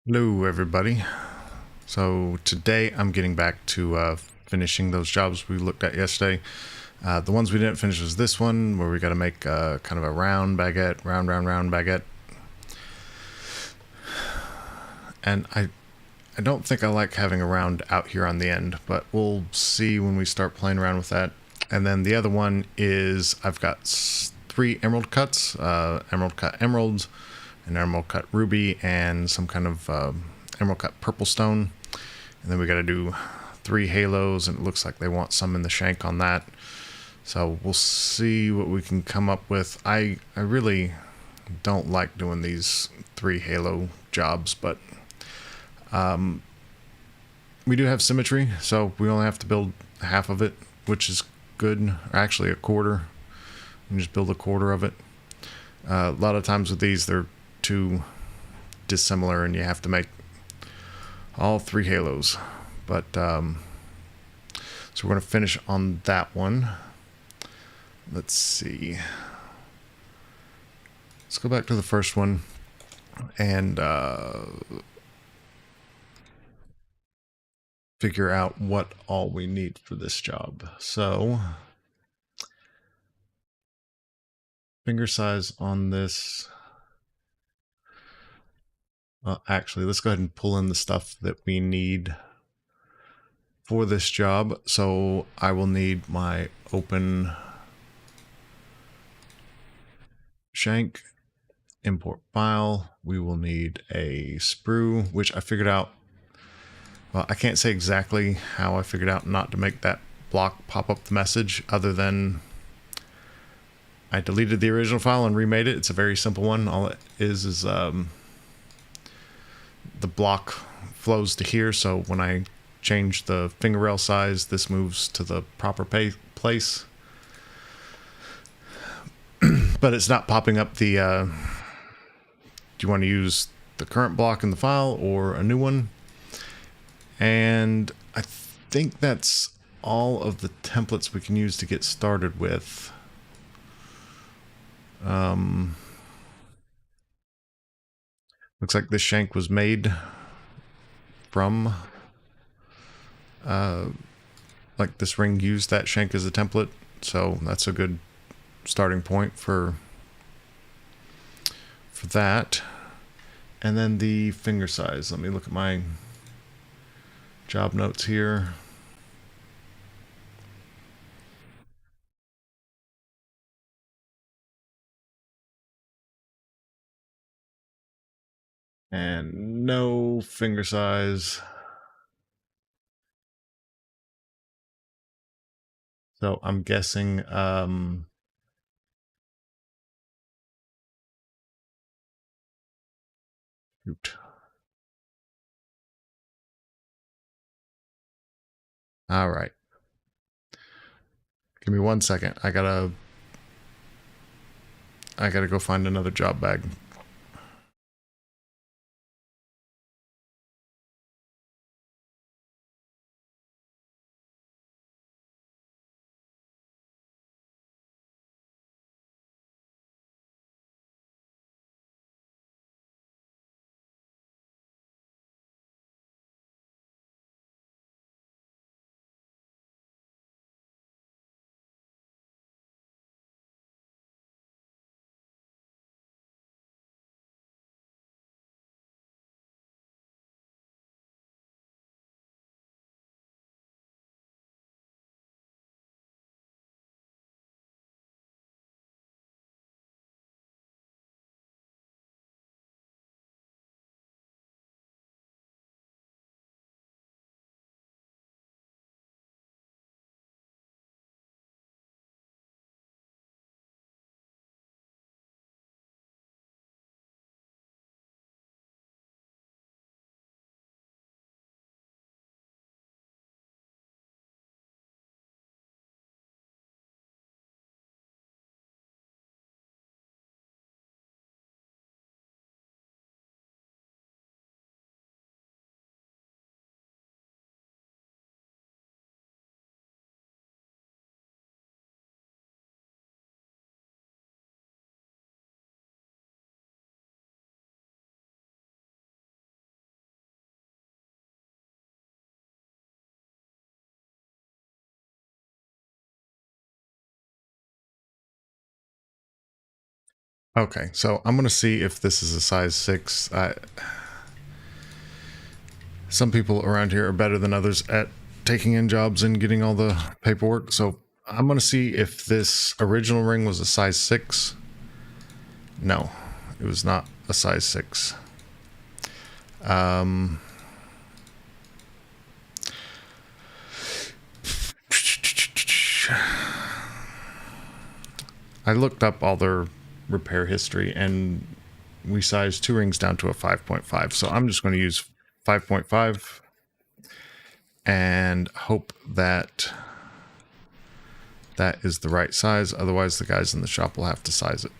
Hello everybody. So today I'm getting back to finishing those jobs we looked at yesterday. The ones we didn't finish was this one where we got to make kind of a round baguette, round baguette. And I don't think I like having a round out here on the end, but we'll see when we start playing around with that. And then the other one is I've got 3 emerald cuts, emerald cut emerald, an emerald cut ruby, and some kind of emerald cut purple stone. And then we got to do 3 halos, and it looks like they want some in the shank on that. So we'll see what we can come up with. I really don't like doing these 3 halo jobs, but we do have symmetry, so we only have to build half of it, which is good. Or actually a quarter. You can just build a quarter of it. A lot of times with these, they're too dissimilar, and you have to make all 3 halos. But so we're going to finish on that one. Let's see. Let's go back to the first one and figure out what all we need for this job. So finger size on this. Actually, let's go ahead and pull in the stuff that we need for this job. So I will need my open shank, import file. We will need a sprue, which I figured out. Well, I can't say exactly how I figured out not to make that block pop up the message, other than I deleted the original file and remade it. It's a very simple one. All it is the block flows to here, so when I change the finger rail size, this moves to the proper place. But it's not popping up the do you want to use the current block in the file or a new one? And I think that's all of the templates we can use to get started with. Looks like this shank was made from like this ring used that shank as a template, so that's a good starting point for that. And then the finger size. Let me look at my job notes here. And no finger size. So I'm guessing shoot. All right. Give me 1 second. I gotta go find another job bag. Okay, so I'm going to see if this is a size 6. Some people around here are better than others at taking in jobs and getting all the paperwork. So I'm going to see if this original ring was a size 6. No, it was not a size 6. I looked up all their repair history and we sized 2 rings down to a 5.5. So I'm just going to use 5.5 and hope that that is the right size. Otherwise, the guys in the shop will have to size it.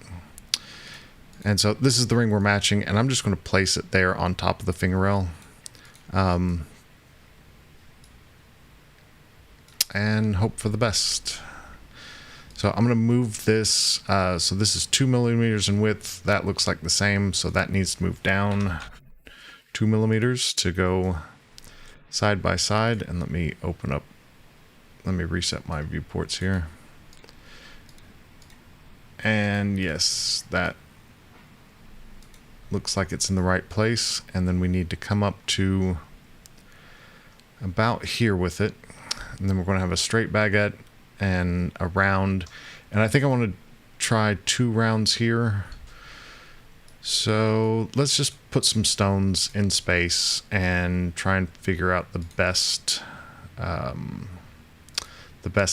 And so this is the ring we're matching, and I'm just going to place it there on top of the finger rail. And hope for the best. So I'm going to move this. So this is 2 millimeters in width. That looks like the same. So that needs to move down 2 millimeters to go side by side. And let me open up. Let me reset my viewports here. And yes, that looks like it's in the right place. And then we need to come up to about here with it. And then we're going to have a straight baguette and a round. And I think I want to try 2 rounds here. So let's just put some stones in space and try and figure out the best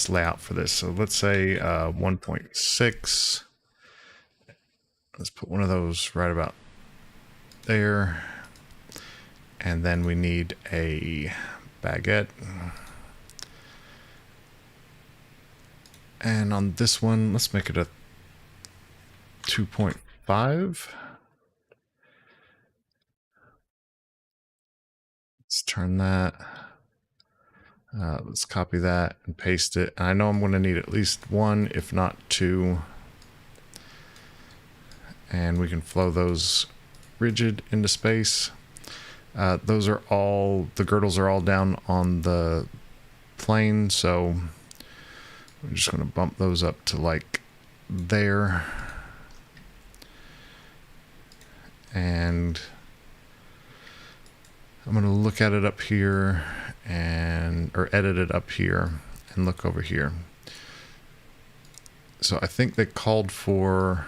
layout for this. So let's say 1.6. Let's put one of those right about there. And then we need a baguette. And on this one, let's make it a 2.5. Let's turn that. Let's copy that and paste it. And I know I'm going to need at least 1, if not 2. And we can flow those rigid into space. Those are all, the girdles are all down on the plane, so I'm just going to bump those up to like there. And I'm going to look at it up here or edit it up here and look over here. So I think they called for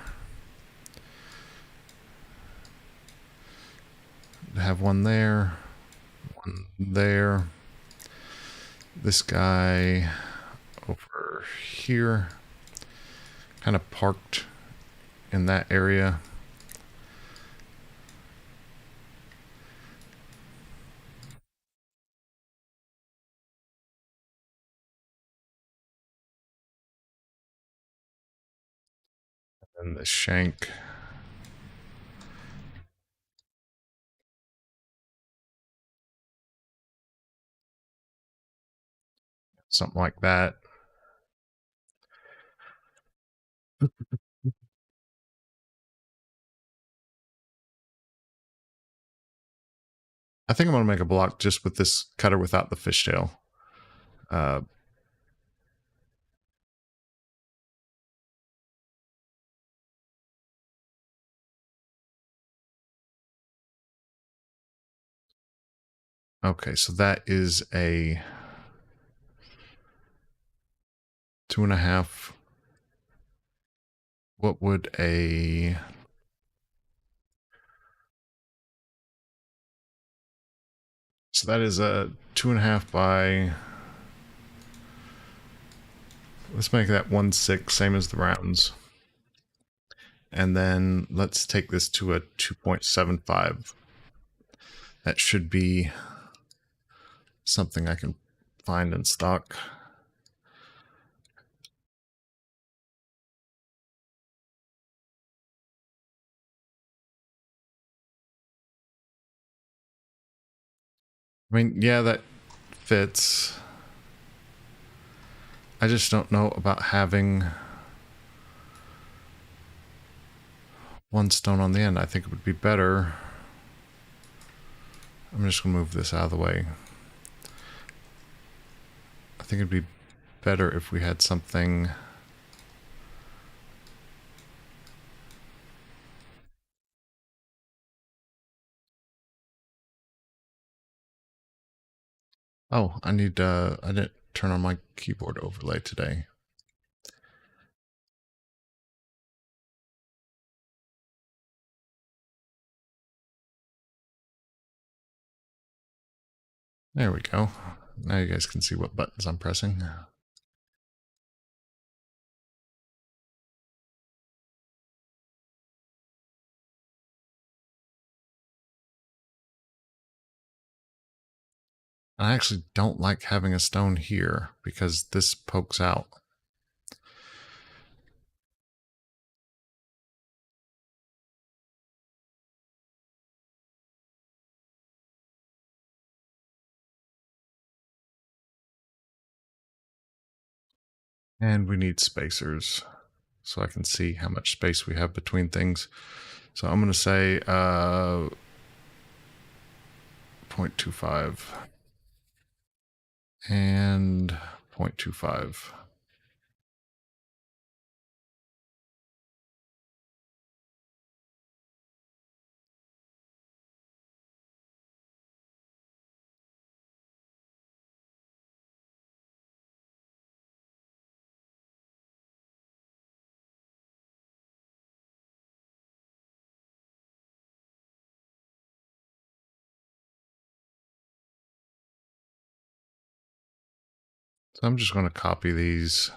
to have one there, one there. This guy over here, kind of parked in that area. And the shank. Something like that. I think I'm going to make a block just with this cutter without the fishtail. Okay, so that is a 2.5. What would a... So that is a 2.5 by... Let's make that 1/6, same as the rounds. And then let's take this to a 2.75. That should be something I can find in stock. I mean, yeah, that fits. I just don't know about having one stone on the end. I think it would be better. I'm just going to move this out of the way. I think it'd be better if we had something Oh, I didn't turn on my keyboard overlay today. There we go. Now you guys can see what buttons I'm pressing. I actually don't like having a stone here because this pokes out. And we need spacers so I can see how much space we have between things. So I'm going to say 0.25 and 0.25. So I'm just going to copy these.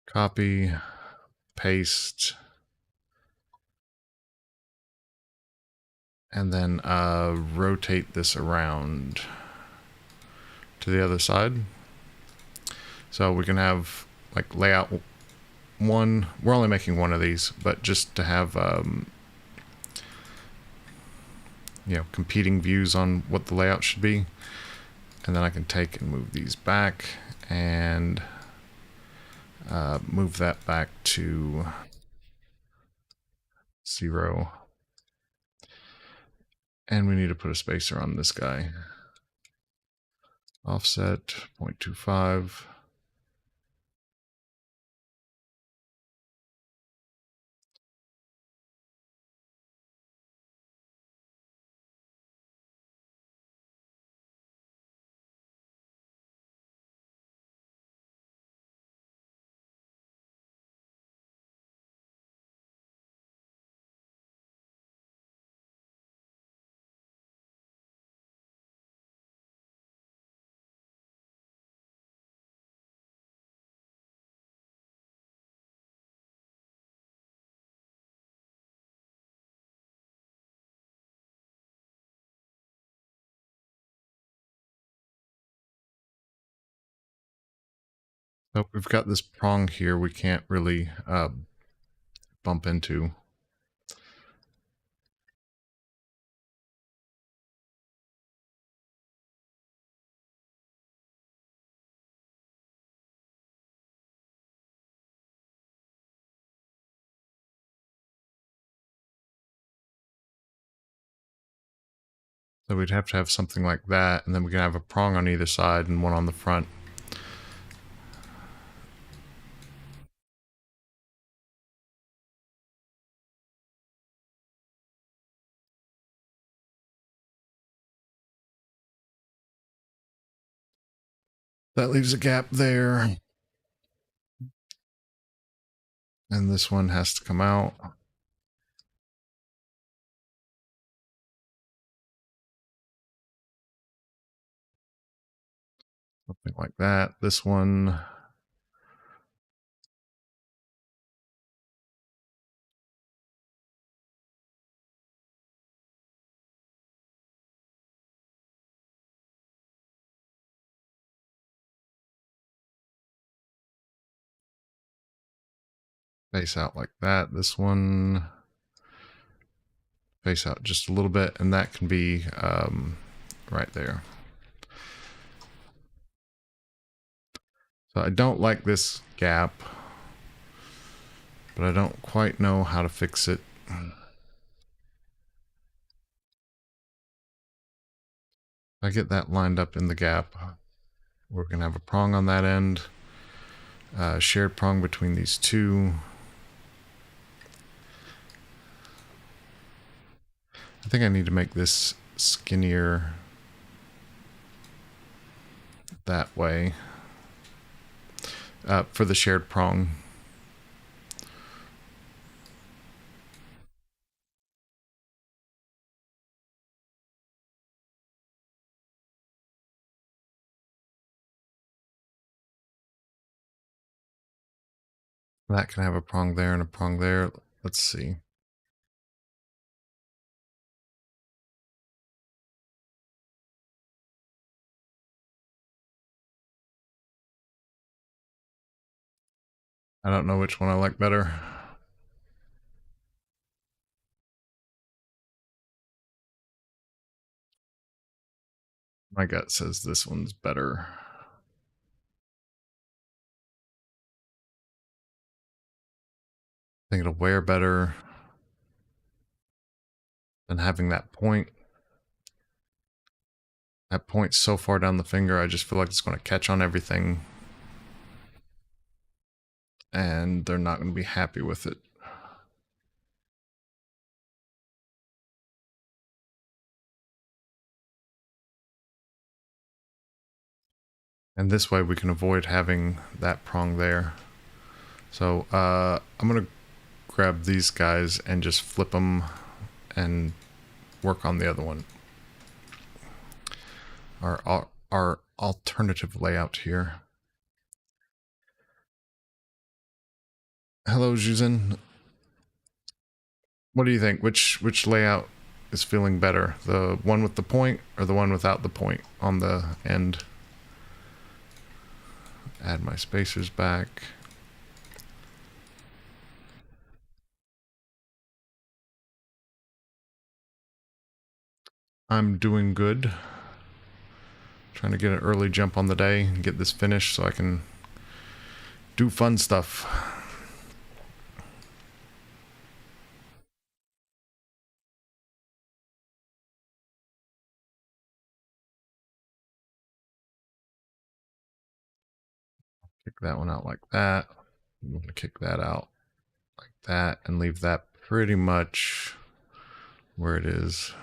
Copy, paste, and then rotate this around to the other side. So we can have like layout one. We're only making one of these, but just to have competing views on what the layout should be. And then I can take and move these back and move that back to 0. And we need to put a spacer on this guy. Offset 0.25. So we've got this prong here we can't really bump into. So we'd have to have something like that, and then we can have a prong on either side and one on the front. That leaves a gap there. And this one has to come out. Something like that. This one. Face out like that. This one. Face out just a little bit, and that can be right there. So I don't like this gap, but I don't quite know how to fix it. If I get that lined up in the gap, we're going to have a prong on that end, shared prong between these two. I think I need to make this skinnier. that way for the shared prong. That can have a prong there and a prong there. Let's see. I don't know which one I like better. My gut says this one's better. I think it'll wear better than having that point. That point's so far down the finger, I just feel like it's going to catch on everything. And they're not going to be happy with it. And this way we can avoid having that prong there. So I'm going to grab these guys and just flip them and work on the other one. Our alternative layout here. Hello, Juzin. What do you think? Which layout is feeling better? The one with the point or the one without the point on the end? Add my spacers back. I'm doing good. Trying to get an early jump on the day and get this finished so I can do fun stuff. Kick that one out like that. I'm going to kick that out like that and leave that pretty much where it is.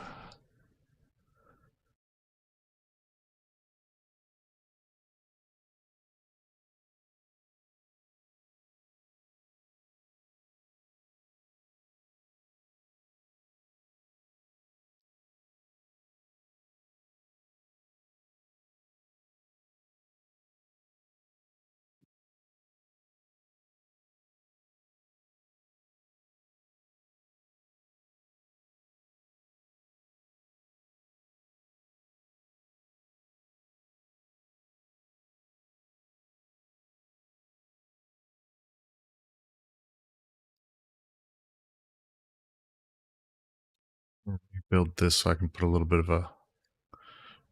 Build this so I can put a little bit of a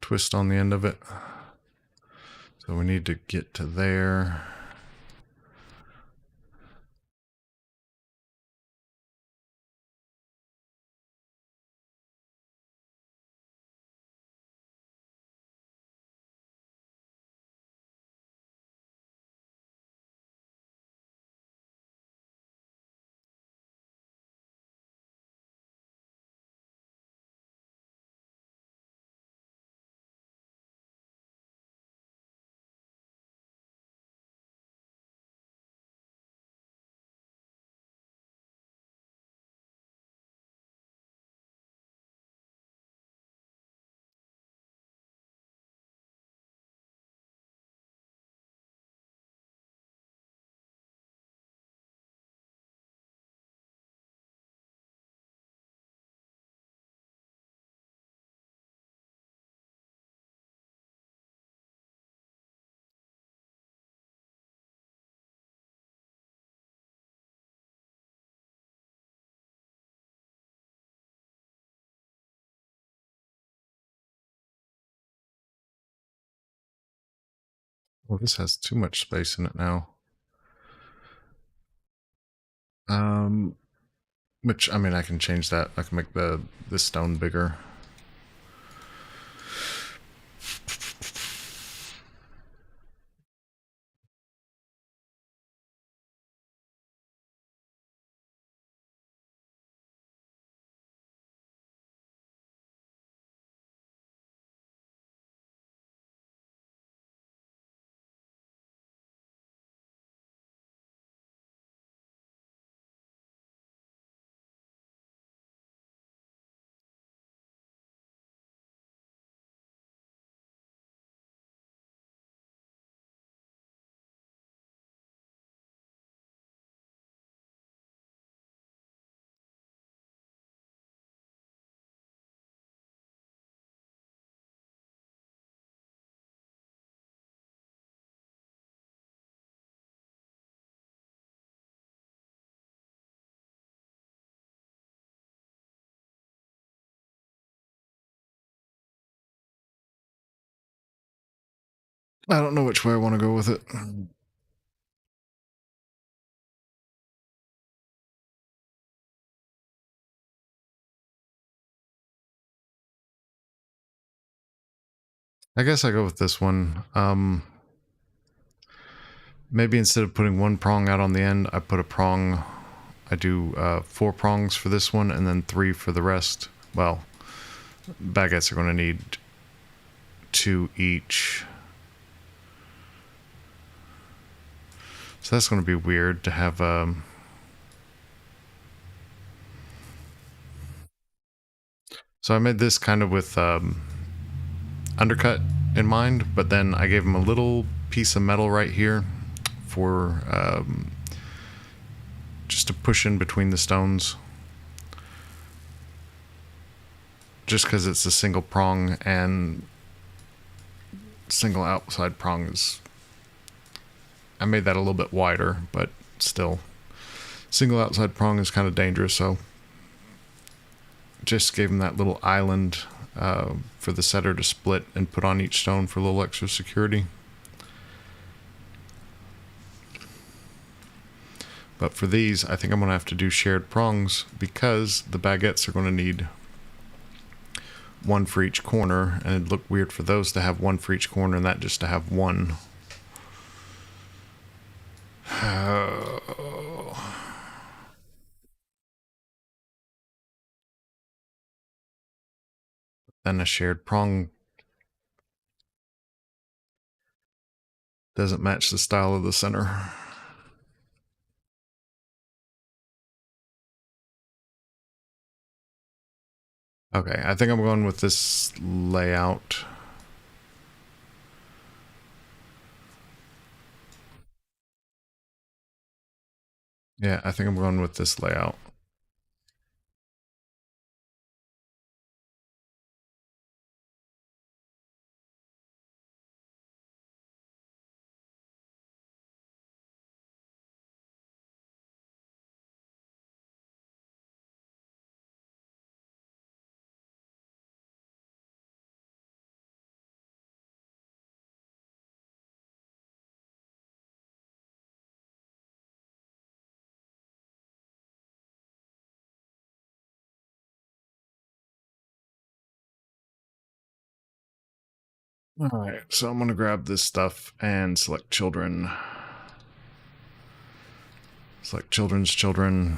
twist on the end of it. So we need to get to there. Well, this has too much space in it now. Which, I mean, I can change that. I can make this stone bigger. I don't know which way I want to go with it. I guess I go with this one. Maybe instead of putting one prong out on the end, I put a prong. I do 4 prongs for this one and then 3 for the rest. Well, baguettes are going to need 2 each. So that's going to be weird to have... So I made this kind of with undercut in mind, but then I gave him a little piece of metal right here for just to push in between the stones. Just because it's a single prong and single outside prong is... I made that a little bit wider, but still. Single outside prong is kind of dangerous, so just gave him that little island for the setter to split and put on each stone for a little extra security. But for these, I think I'm going to have to do shared prongs because the baguettes are going to need 1 for each corner, and it'd look weird for those to have 1 for each corner and that just to have 1. Then a shared prong doesn't match the style of the center. Okay, I think I'm going with this layout. Yeah, I think I'm going with this layout. All right, so I'm going to grab this stuff and select children. Select children's children.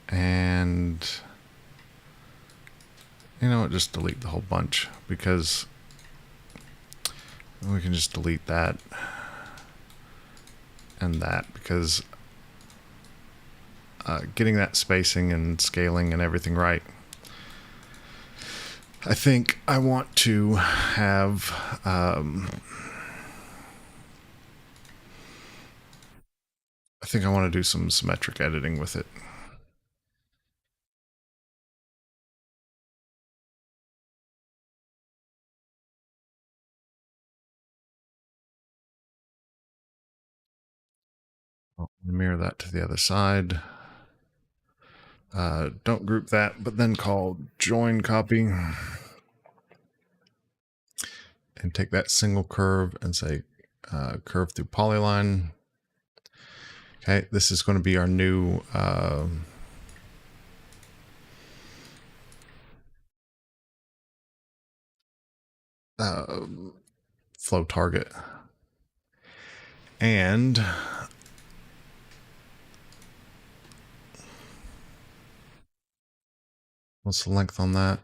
And you know what, just delete the whole bunch because we can just delete that and that because getting that spacing and scaling and everything right. I think I want to have I think I want to do some symmetric editing with it. I'll mirror that to the other side. Don't group that, but then call join copy and take that single curve and say curve through polyline. Okay, this is going to be our new flow target. And what's the length on that?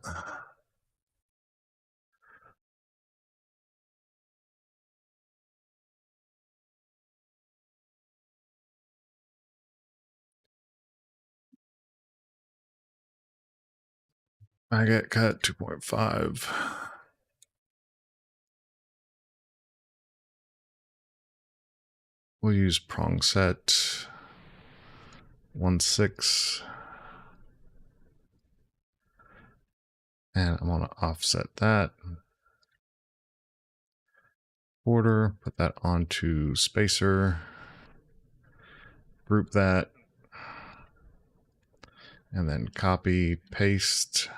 Baguette cut 2.5. We'll use prong set 1/6. And I'm going to offset that. Border, put that onto spacer. Group that. And then copy, paste.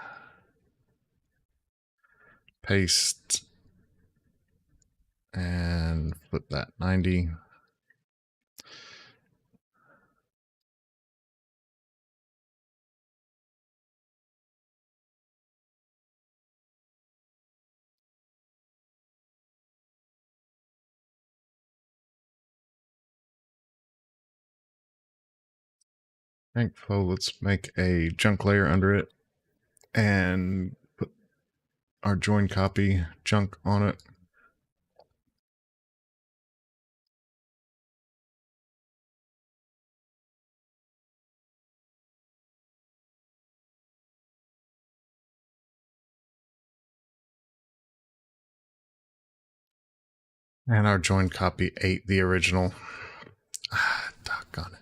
paste, and flip that 90. Bank flow, let's make a junk layer under it and put our join copy junk on it. And our join copy ate the original. Ah, doggone it.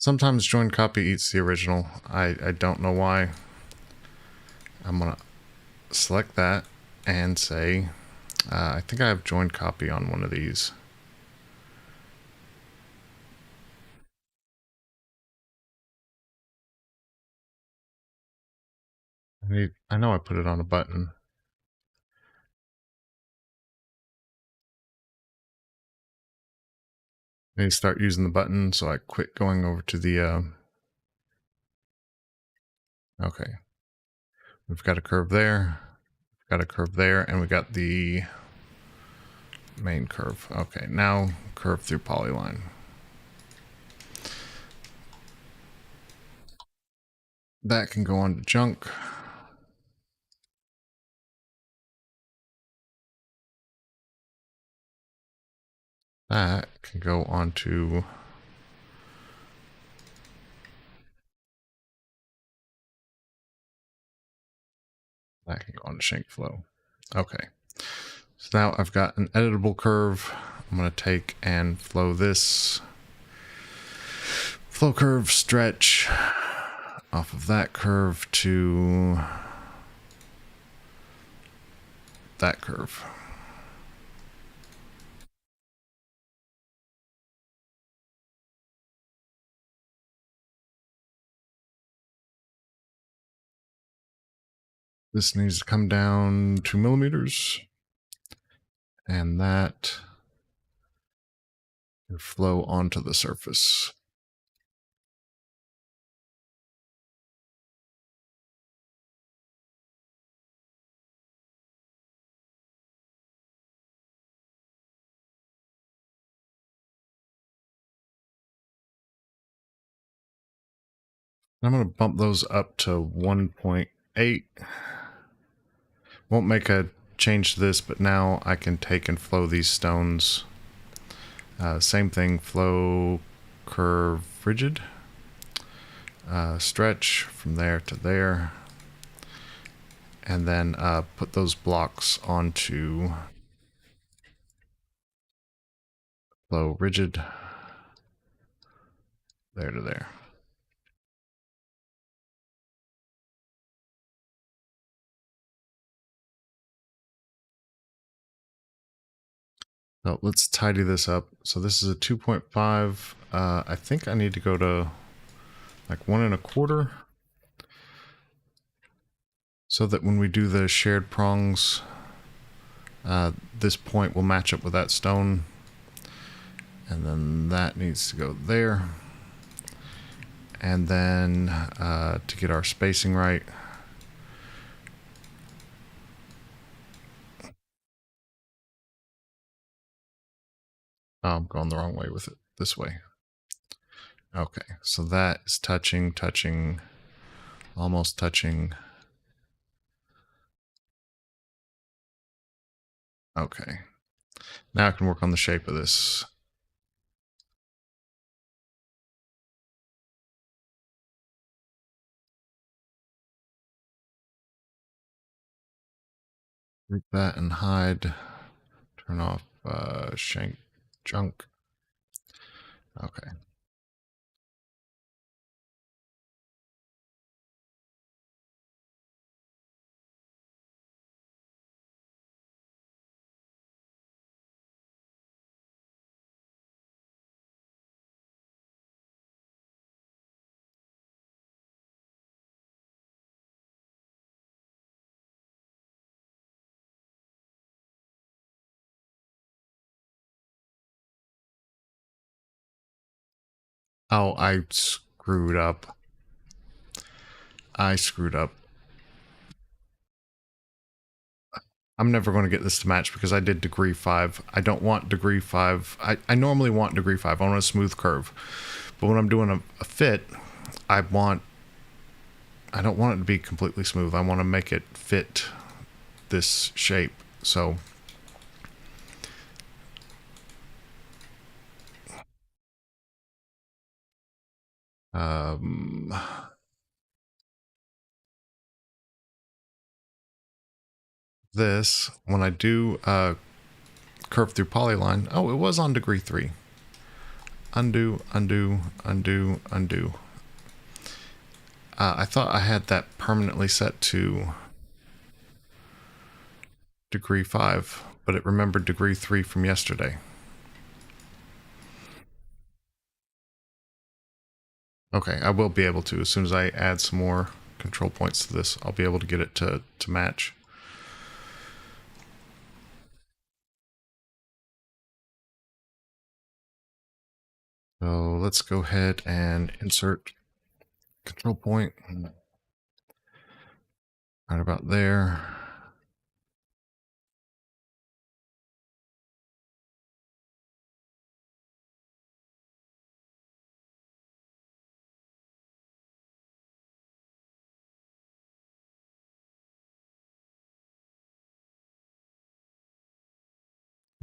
Sometimes join copy eats the original. I don't know why. I'm going to select that and say, I think I have join copy on one of these. I know I put it on a button. I need to start using the button, so I quit going over to the... okay. We've got a curve there. We've got a curve there, and we got the main curve. Okay, now curve through polyline. That can go on to junk. That can go on to... that can go on to shank flow. Okay. So now I've got an editable curve. I'm going to take and flow this. Flow curve stretch off of that curve to that curve. This needs to come down 2 millimeters. And that can flow onto the surface. I'm going to bump those up to 1.8. Won't make a change to this, but now I can take and flow these stones. Same thing, flow curve rigid. Stretch from there to there. And then put those blocks onto flow rigid. There to there. So let's tidy this up. So this is a 2.5. I think I need to go to like 1.25. So that when we do the shared prongs, this point will match up with that stone. And then that needs to go there. And then to get our spacing right, oh, I'm going the wrong way with it. This way. Okay, so that is touching, touching, almost touching. Okay. Now I can work on the shape of this. Group that and hide. Turn off shank junk. Okay. Oh, I screwed up. I screwed up. I'm never going to get this to match because I did degree 5. I don't want degree 5. I normally want degree 5. I want a smooth curve. But when I'm doing a fit, I want... I don't want it to be completely smooth. I want to make it fit this shape. So... Um... This, when I do curve through polyline... Oh, it was on degree 3. Undo, undo, undo, undo. I thought I had that permanently set to degree 5, but it remembered degree 3 from yesterday. Okay, I will be able to. As soon as I add some more control points to this, I'll be able to get it to match. So let's go ahead and insert control point right about there.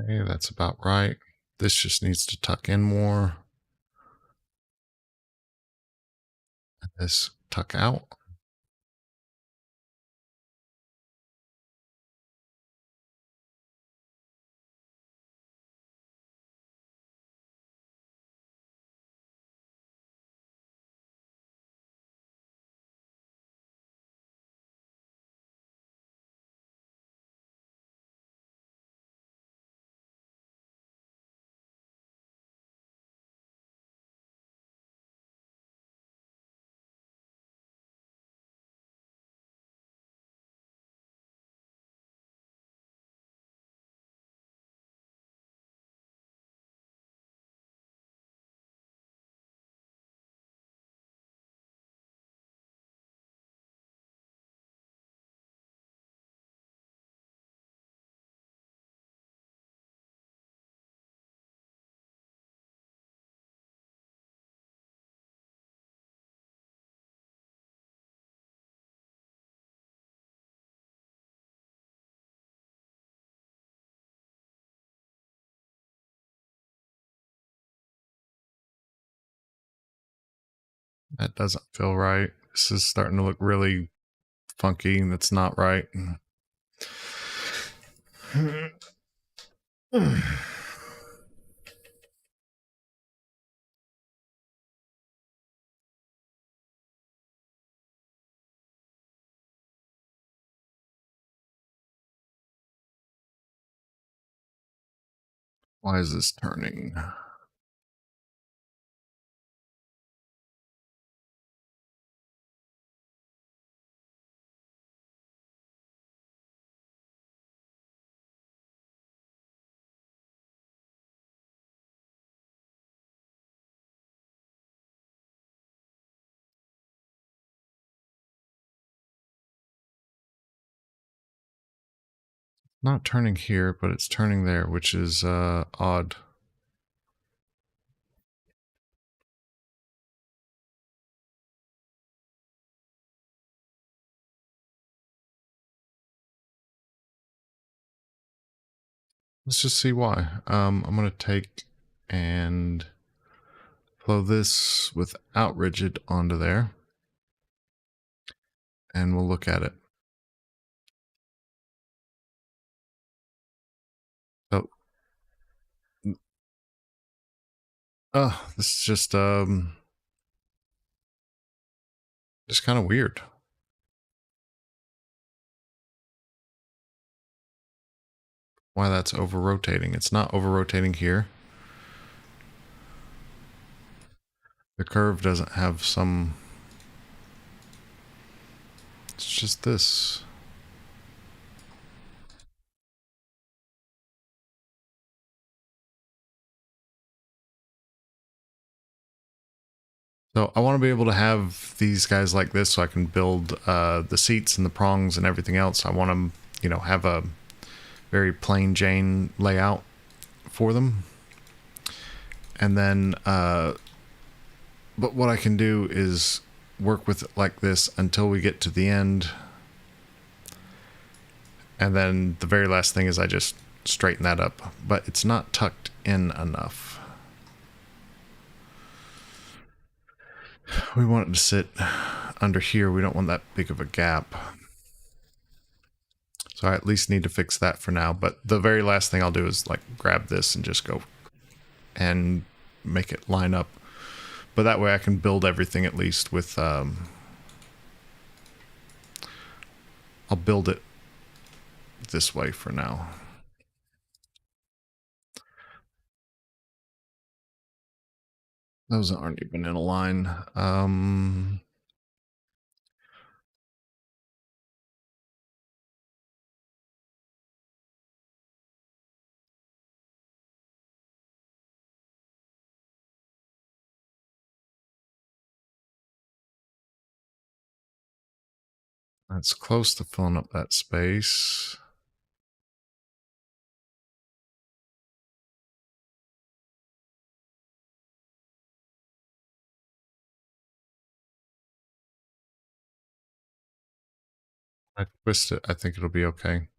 Okay, that's about right. This just needs to tuck in more. This tuck out. That doesn't feel right. This is starting to look really funky. That's not right. Why is this turning? Not turning here, but it's turning there, which is odd. Let's just see why. I'm going to take and flow this without rigid onto there, and we'll look at it. So, this is just kind of weird. Why that's over rotating? It's not over rotating here. The curve doesn't have some. It's just this. So I want to be able to have these guys like this so I can build the seats and the prongs and everything else. I want them, you know, have a very plain Jane layout for them. And then, but what I can do is work with it like this until we get to the end. And then the very last thing is I just straighten that up. But it's not tucked in enough. We want it to sit under here. We don't want that big of a gap. So I at least need to fix that for now. But the very last thing I'll do is like grab this and just go and make it line up. But that way I can build everything at least with... I'll build it this way for now. Those aren't even in a line. That's close to filling up that space. I twist it. I think it'll be okay.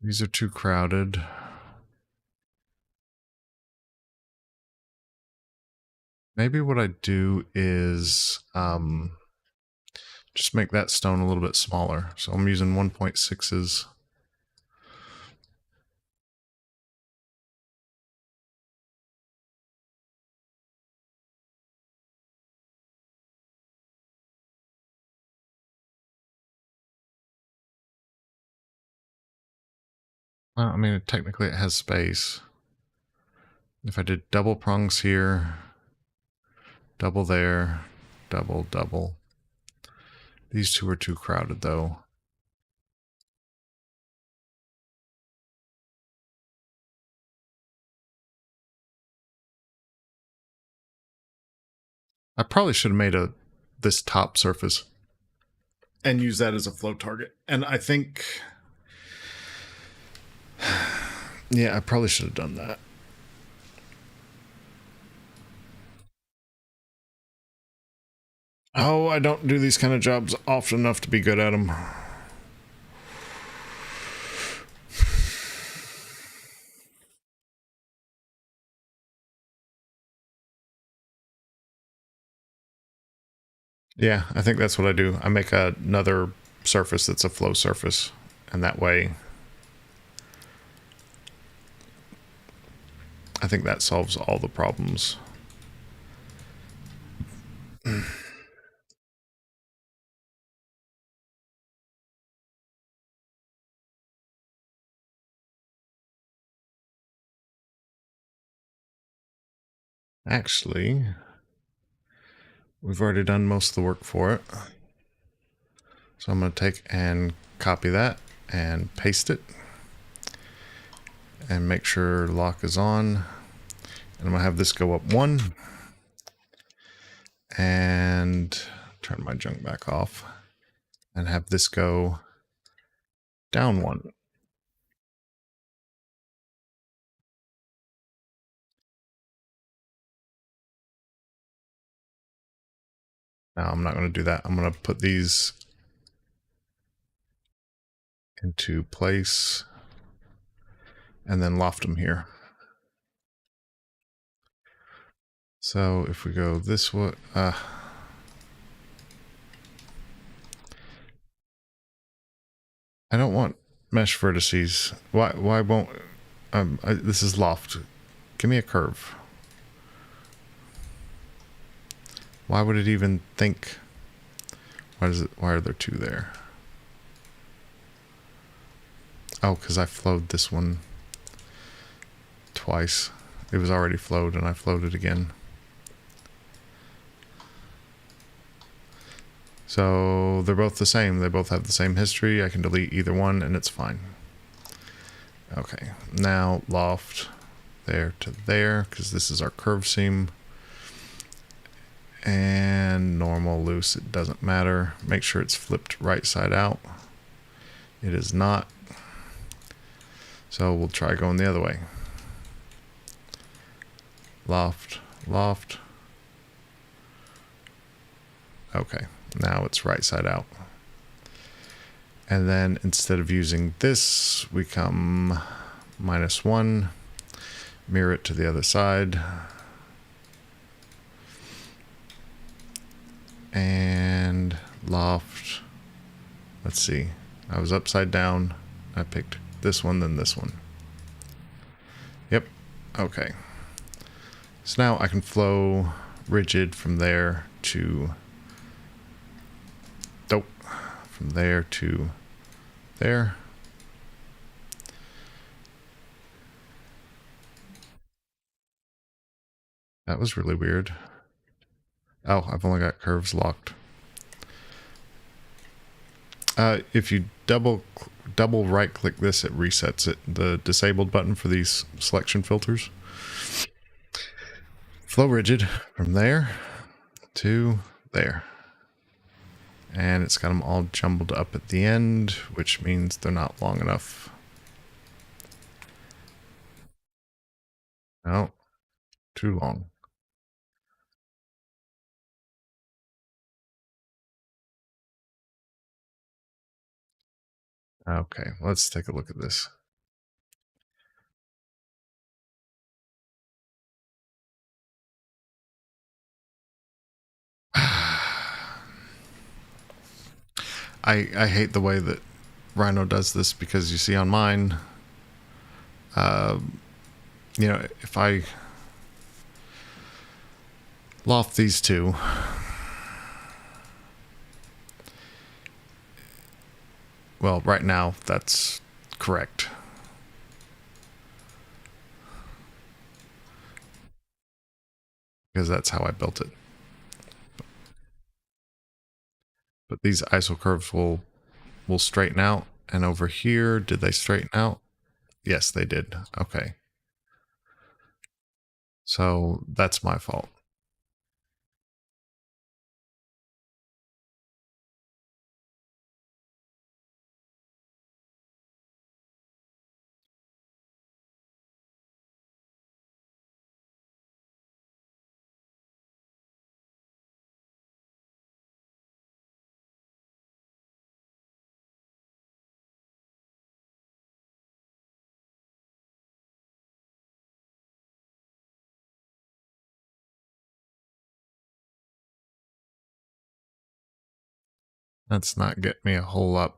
These are too crowded. Maybe what I do is just make that stone a little bit smaller. So I'm using 1.6s. Well, I mean, technically it has space. If I did double prongs here, double there, double, double. These two are too crowded though. I probably should have made this top surface and use that as a flow target. And I think, yeah, I probably should have done that. Oh, I don't do these kind of jobs often enough to be good at them. Yeah, I think that's what I do. I make another surface that's a flow surface, and that way I think that solves all the problems. Actually, we've already done most of the work for it. So I'm going to take and copy that and paste it and make sure lock is on. And I'm going to have this go up 1 and turn my junk back off and have this go down 1. Now I'm not going to do that. I'm going to put these into place and then loft them here. So if we go this way, I don't want mesh vertices. Why won't, this is loft. Give me a curve. Why would it even think? Why are there 2 there? Oh, because I flowed this one twice. It was already flowed and I flowed it again. So they're both the same. They both have the same history. I can delete either one and it's fine. Okay, now loft there to there, because this is our curve seam. And normal, loose, it doesn't matter. Make sure it's flipped right side out. It is not. So we'll try going the other way. Loft, loft. Okay, now it's right side out. And then instead of using this, we come -1, mirror it to the other side. And loft. Let's see. I was upside down. I picked this one, then this one. Yep. Okay. So now I can flow rigid from there to... Nope. From there to there. That was really weird. Oh, I've only got curves locked. If you double right click this, it resets it. The disabled button for these selection filters. Flow rigid from there to there. And it's got them all jumbled up at the end, which means they're not long enough. No, too long. Okay, let's take a look at this. I hate the way that Rhino does this, because you see on mine, you know, if I loft these two, well, right now that's correct. Because that's how I built it. But these iso curves will straighten out. And over here, did they straighten out? Yes, they did. Okay. So that's my fault. That's not getting me a whole lot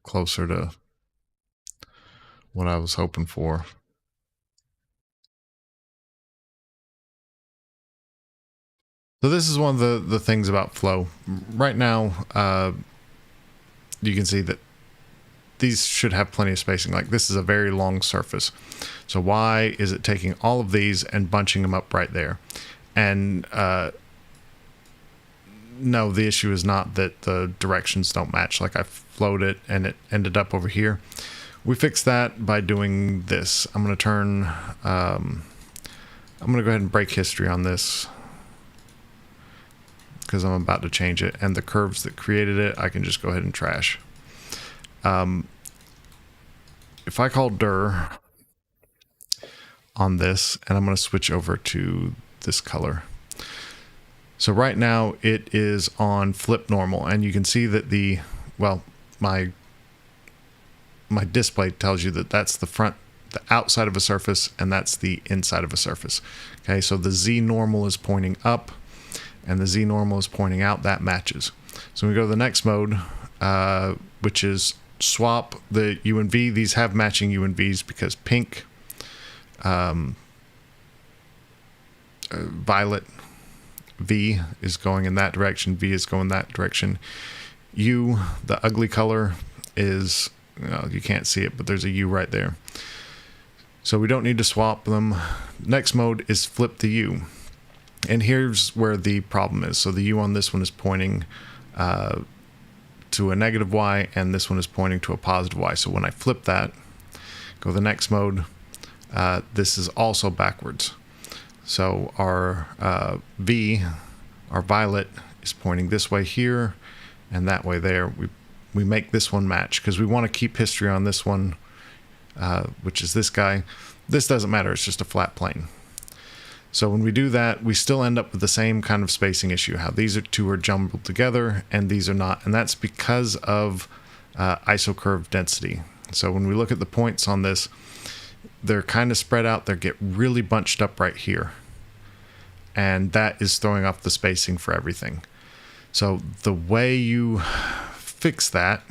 closer to what I was hoping for. So this is one of the things about flow. Right now, you can see that these should have plenty of spacing. Like, this is a very long surface. So why is it taking all of these and bunching them up right there? And no, the issue is not that the directions don't match. Like, I flowed it and it ended up over here. We fixed that by doing this. I'm going to turn, I'm going to go ahead and break history on this, because I'm about to change it. And the curves that created it, I can just go ahead and trash. If I call dir on this, and I'm going to switch over to this color. So right now it is on flip normal, and you can see that the, well, my display tells you that that's the front, the outside of a surface, and that's the inside of a surface. Okay, so the Z normal is pointing up and the Z normal is pointing out. That matches. So we go to the next mode, which is swap the U and V. These have matching U and Vs because pink, violet, V is going in that direction, V is going that direction. U, the ugly color, is, well, you can't see it, but there's a U right there. So we don't need to swap them. Next mode is flip the U. And here's where the problem is. So the U on this one is pointing to a negative y, and this one is pointing to a positive y. So when I flip that, go to the next mode, this is also backwards. So our V, our violet, is pointing this way here and that way there. We make this one match because we want to keep history on this one, which is this guy. This doesn't matter, it's just a flat plane. So when we do that, we still end up with the same kind of spacing issue, how these two are jumbled together and these are not, and that's because of isocurve density. So when we look at the points on this, they're kind of spread out, they get really bunched up right here. And that is throwing off the spacing for everything. So the way you fix that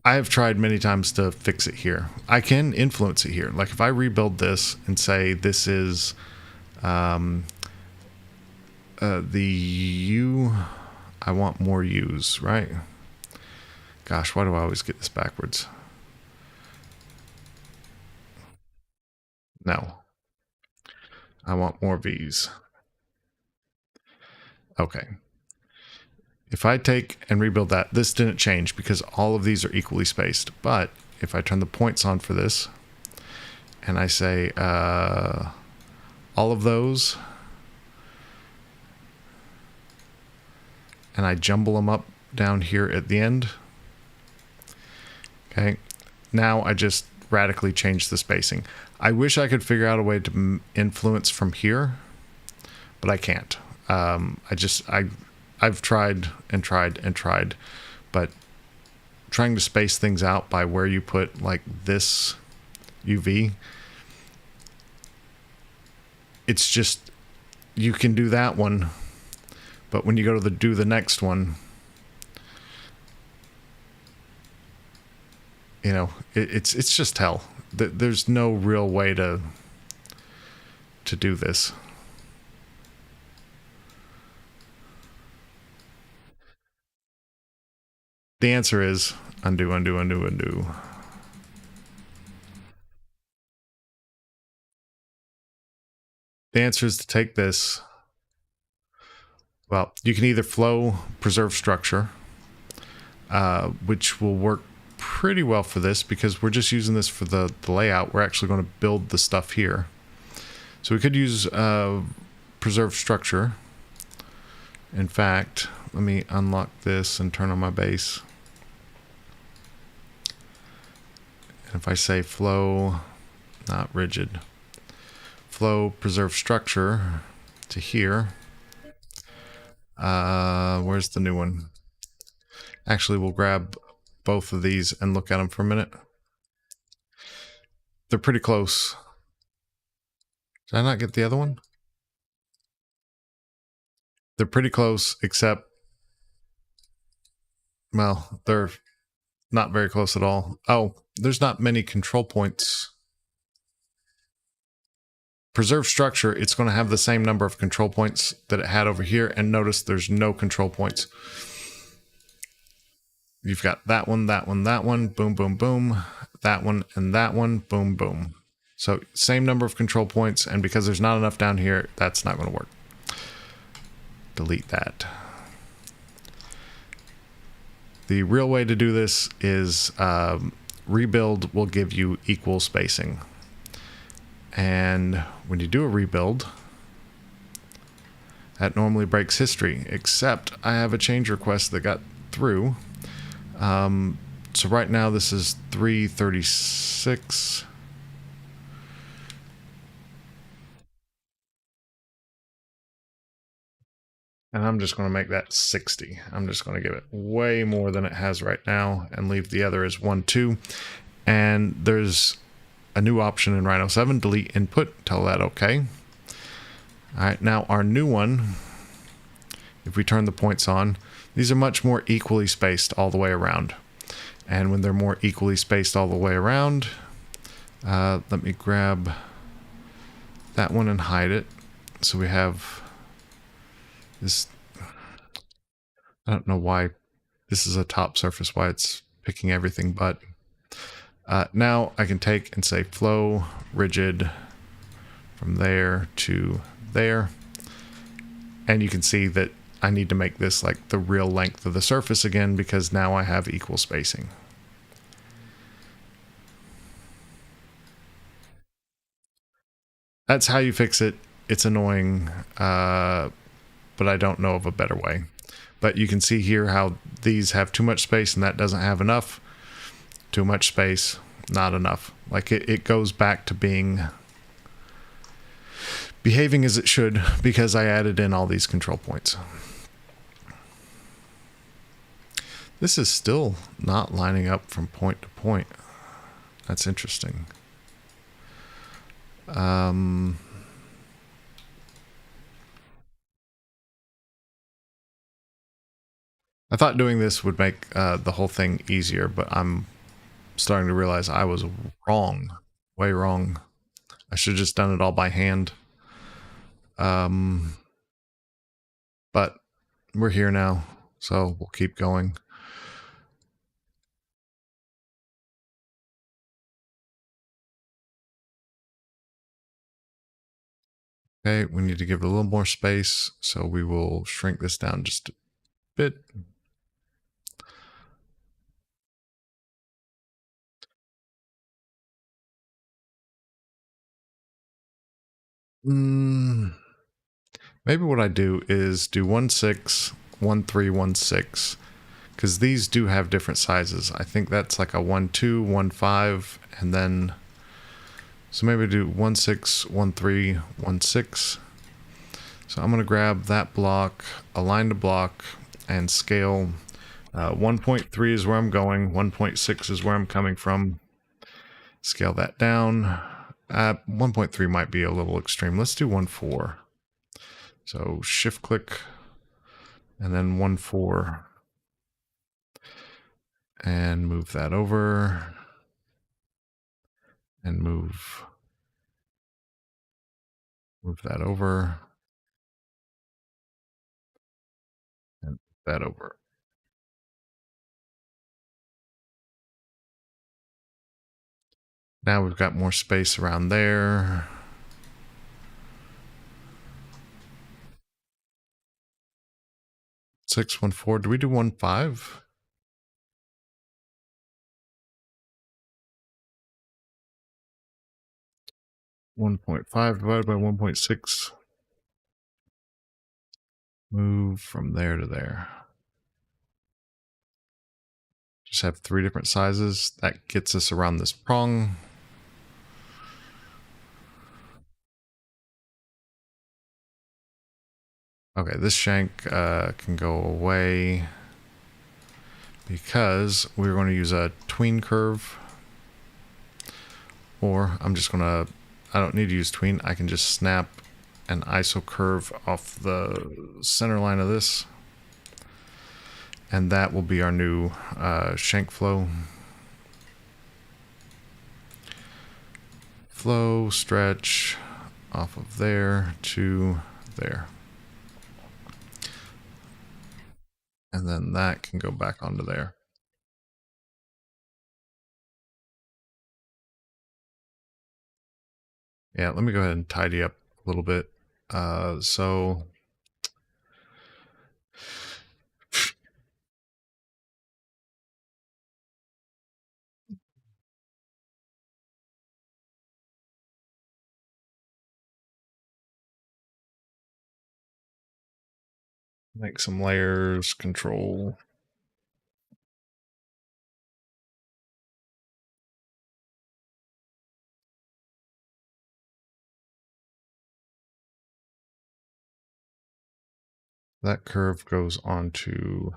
I have tried many times to fix it here. I can influence it here. Like if I rebuild this and say this is the U, I want more U's, right? Gosh, why do I always get this backwards? No. I want more V's. Okay. If I take and rebuild that, this didn't change because all of these are equally spaced. But if I turn the points on for this, and I say all of those, and I jumble them up down here at the end, okay, now I just radically change the spacing. I wish I could figure out a way to influence from here, but I can't. I've tried and tried and tried, but trying to space things out by where you put like this UV, it's just, you can do that one, but when you go to do the next one, you know, it's just hell. There's no real way to do this. The answer is undo, undo, undo, undo. The answer is to take this. Well, you can either flow preserve structure, which will work pretty well for this because we're just using this for the layout. We're actually going to build the stuff here. So we could use preserve structure. In fact, let me unlock this and turn on my base. And if I say flow, not rigid, flow preserve structure to here, where's the new one? Actually, we'll grab both of these and look at them for a minute. They're pretty close. Did I not get the other one? They're pretty close, except, well, they're not very close at all. Oh, there's not many control points. Preserve structure, it's going to have the same number of control points that it had over here, and notice there's no control points. You've got that one, that one, that one, boom, boom, boom, that one, and that one, boom, boom. So same number of control points, and because there's not enough down here, that's not going to work. Delete that. The real way to do this is rebuild will give you equal spacing. And when you do a rebuild, that normally breaks history, except I have a change request that got through. So right now this is 336. And I'm just going to make that 60. I'm just going to give it way more than it has right now and leave the other as 1, 2. And there's a new option in Rhino 7, delete input, tell that okay. All right, now our new one, if we turn the points on, these are much more equally spaced all the way around. And when they're more equally spaced all the way around, let me grab that one and hide it. So we have this, I don't know why this is a top surface, why it's picking everything, but now I can take and say flow rigid from there to there. And you can see that I need to make this like the real length of the surface again, because now I have equal spacing. That's how you fix it. It's annoying, but I don't know of a better way. But you can see here how these have too much space and that doesn't have enough. Too much space, not enough. Like it goes back to behaving as it should, because I added in all these control points. This is still not lining up from point to point. That's interesting. I thought doing this would make the whole thing easier, but I'm starting to realize I was wrong. Way wrong. I should have just done it all by hand. But we're here now, so we'll keep going. Okay, we need to give it a little more space, so we will shrink this down just a bit. Maybe what I do is do 1 6, 1 3, 1 6, because these do have different sizes. I think that's like a 1 2, 1 5, and then so maybe do 1 6, 1 3, 1 6. So I'm going to grab that block, align the block, and scale. 1.3 is where I'm going, 1.6 is where I'm coming from. Scale that down. 1.3 might be a little extreme. Let's do 1.4. So shift click and then 1.4 and move that over and move that over and move that over. Now we've got more space around there. Six, 1 4. Do we do 1 5? $1.5 divided by 1.6. Move from there to there. Just have 3 different sizes. That gets us around this prong. Okay, this shank can go away because we're going to use a tween curve. Or I'm just going to, I don't need to use tween. I can just snap an iso curve off the center line of this. And that will be our new shank flow. Flow, stretch off of there to there. And then that can go back onto there. Yeah, let me go ahead and tidy up a little bit. So make some layers, control. That curve goes onto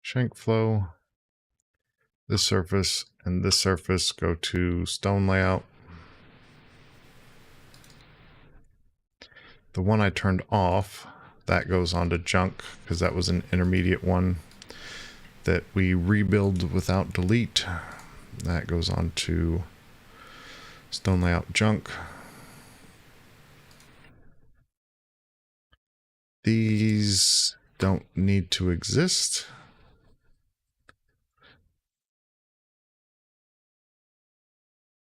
shank flow. This surface and this surface go to stone layout. The one I turned off, that goes onto junk because that was an intermediate one that we rebuild without delete. That goes on to stone layout junk. These don't need to exist.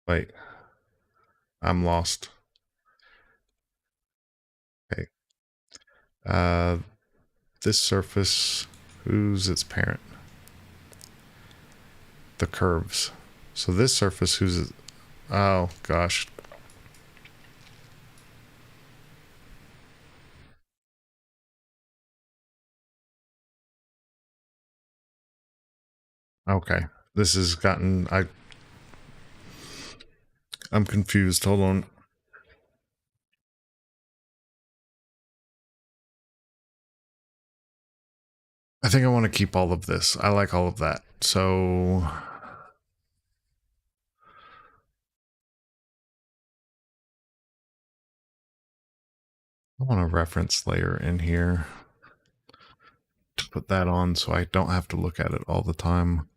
Wait, I'm lost. Okay. This surface, who's its parent? The curves. So this surface, who's... Oh, gosh. Okay. This has gotten... I'm confused. Hold on. I think I want to keep all of this. I like all of that. So... I want a reference layer in here to put that on so I don't have to look at it all the time.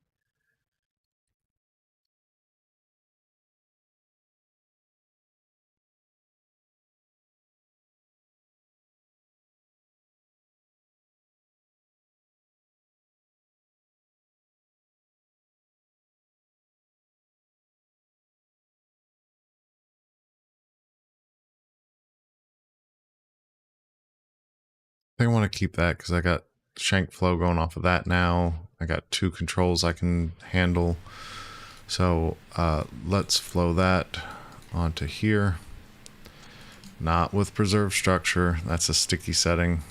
I want to keep that because I got shank flow going off of that now. I got 2 controls I can handle. So let's flow that onto here. Not with preserved structure. That's a sticky setting.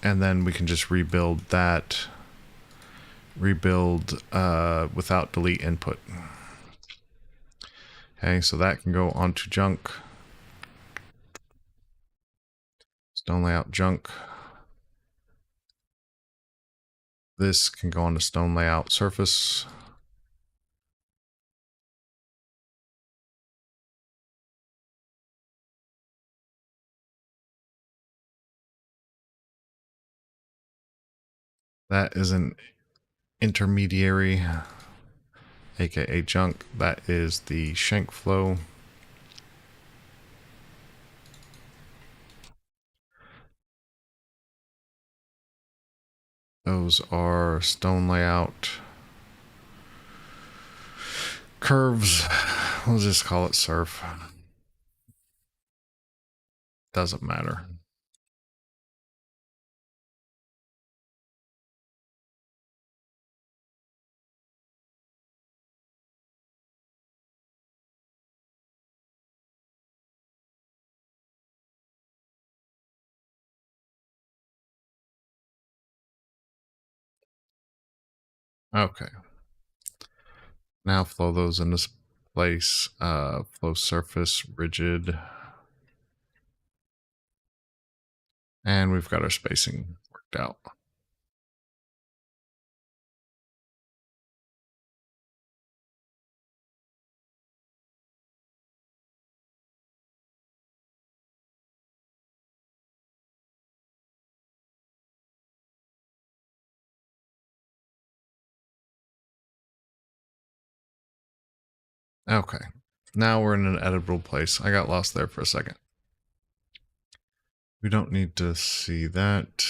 And then we can just rebuild that. Rebuild without delete input. Okay, so that can go onto junk. Stone layout junk. This can go onto stone layout surface. That is an intermediary, aka junk. That is the shank flow. Those are stone layout curves. We'll just call it surf. Doesn't matter. Okay. Now flow those in this place. Flow surface, rigid. And we've got our spacing worked out. Okay. Now we're in an editable place. I got lost there for a second. We don't need to see that.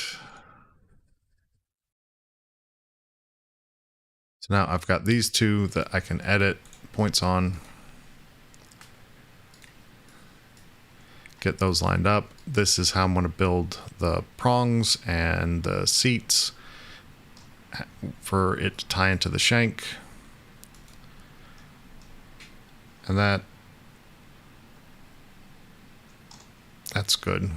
So now I've got these 2 that I can edit points on. Get those lined up. This is how I'm going to build the prongs and the seats for it to tie into the shank. And that's good.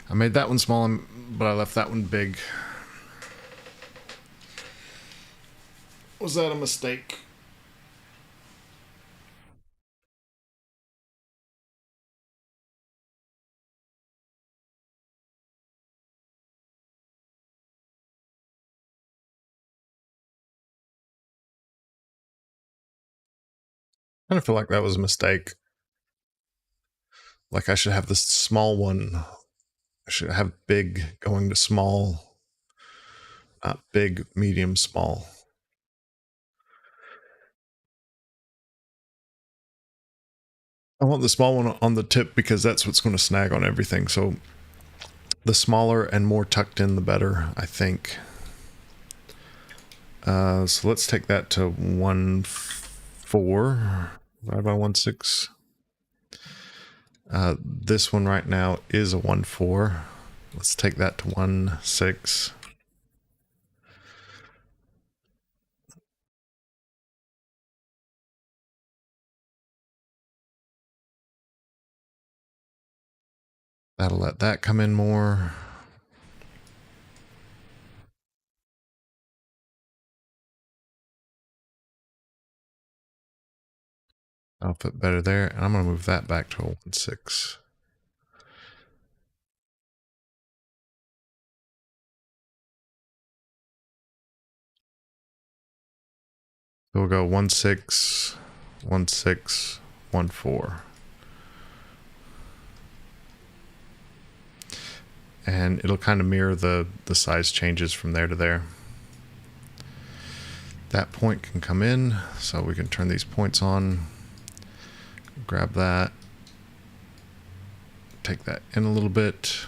I made that one small, but I left that one big. Was that a mistake? I kind of feel like that was a mistake. Like I should have this small one. I should have big going to small. Big, medium, small. I want the small one on the tip because that's what's going to snag on everything. So the smaller and more tucked in, the better, I think. So let's take that to 1.4 divided by 1.6. This one right now is a 1-4. Let's take that to 1-6. That'll let that come in more. I'll fit better there, and I'm going to move that back to a 1-6. So we'll go 1-6, 1-6, 1-4. And it'll kind of mirror the size changes from there to there. That point can come in, so we can turn these points on. Grab that. Take that in a little bit.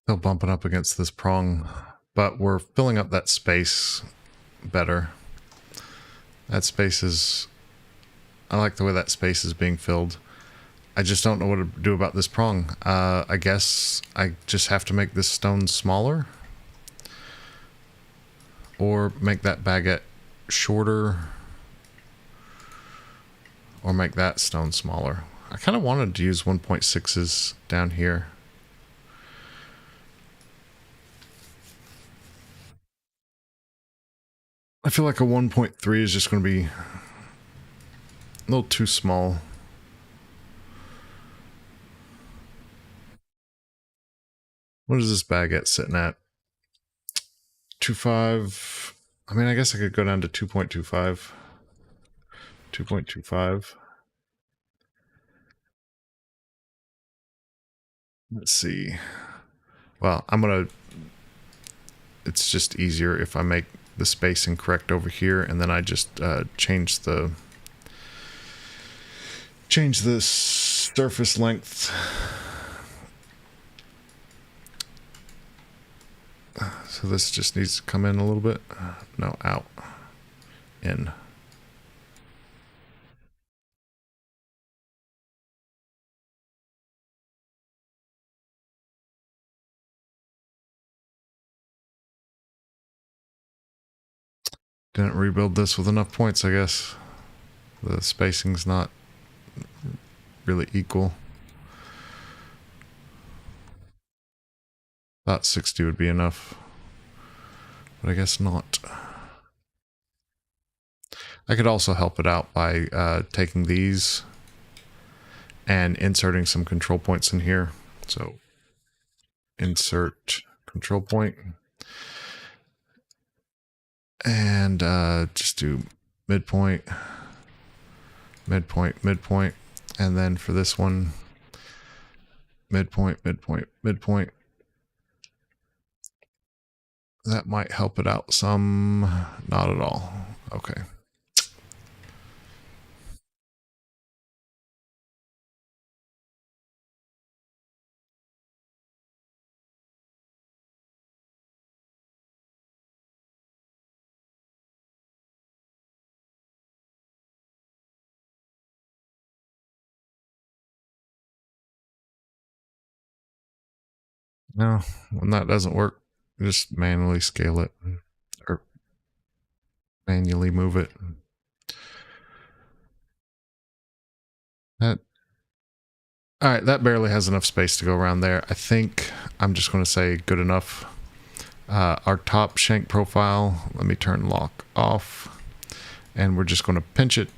Still bumping up against this prong, but we're filling up that space better. That space is... I like the way that space is being filled. I just don't know what to do about this prong. I guess I just have to make this stone smaller. Or make that baguette shorter. Or make that stone smaller. I kind of wanted to use 1.6s down here. I feel like a 1.3 is just going to be a little too small. What is this baguette sitting at? 2.5. I mean, I guess I could go down to 2.25. 2.25. Let's see. Well, I'm going to... It's just easier if I make the spacing correct over here, and then I just change the surface length. So this just needs to come in a little bit. No, out. In. Didn't rebuild this with enough points, I guess. The spacing's not really equal. Thought 60 would be enough, but I guess not. I could also help it out by taking these and inserting some control points in here. So insert control point and just do midpoint, midpoint, midpoint, and then for this one, midpoint, midpoint, midpoint. That might help it out some. Not at all. Okay. No, when that doesn't work, just manually scale it or manually move it. That, all right, that barely has enough space to go around there. I think I'm just going to say good enough. Our top shank profile, let me turn lock off, and we're just going to pinch it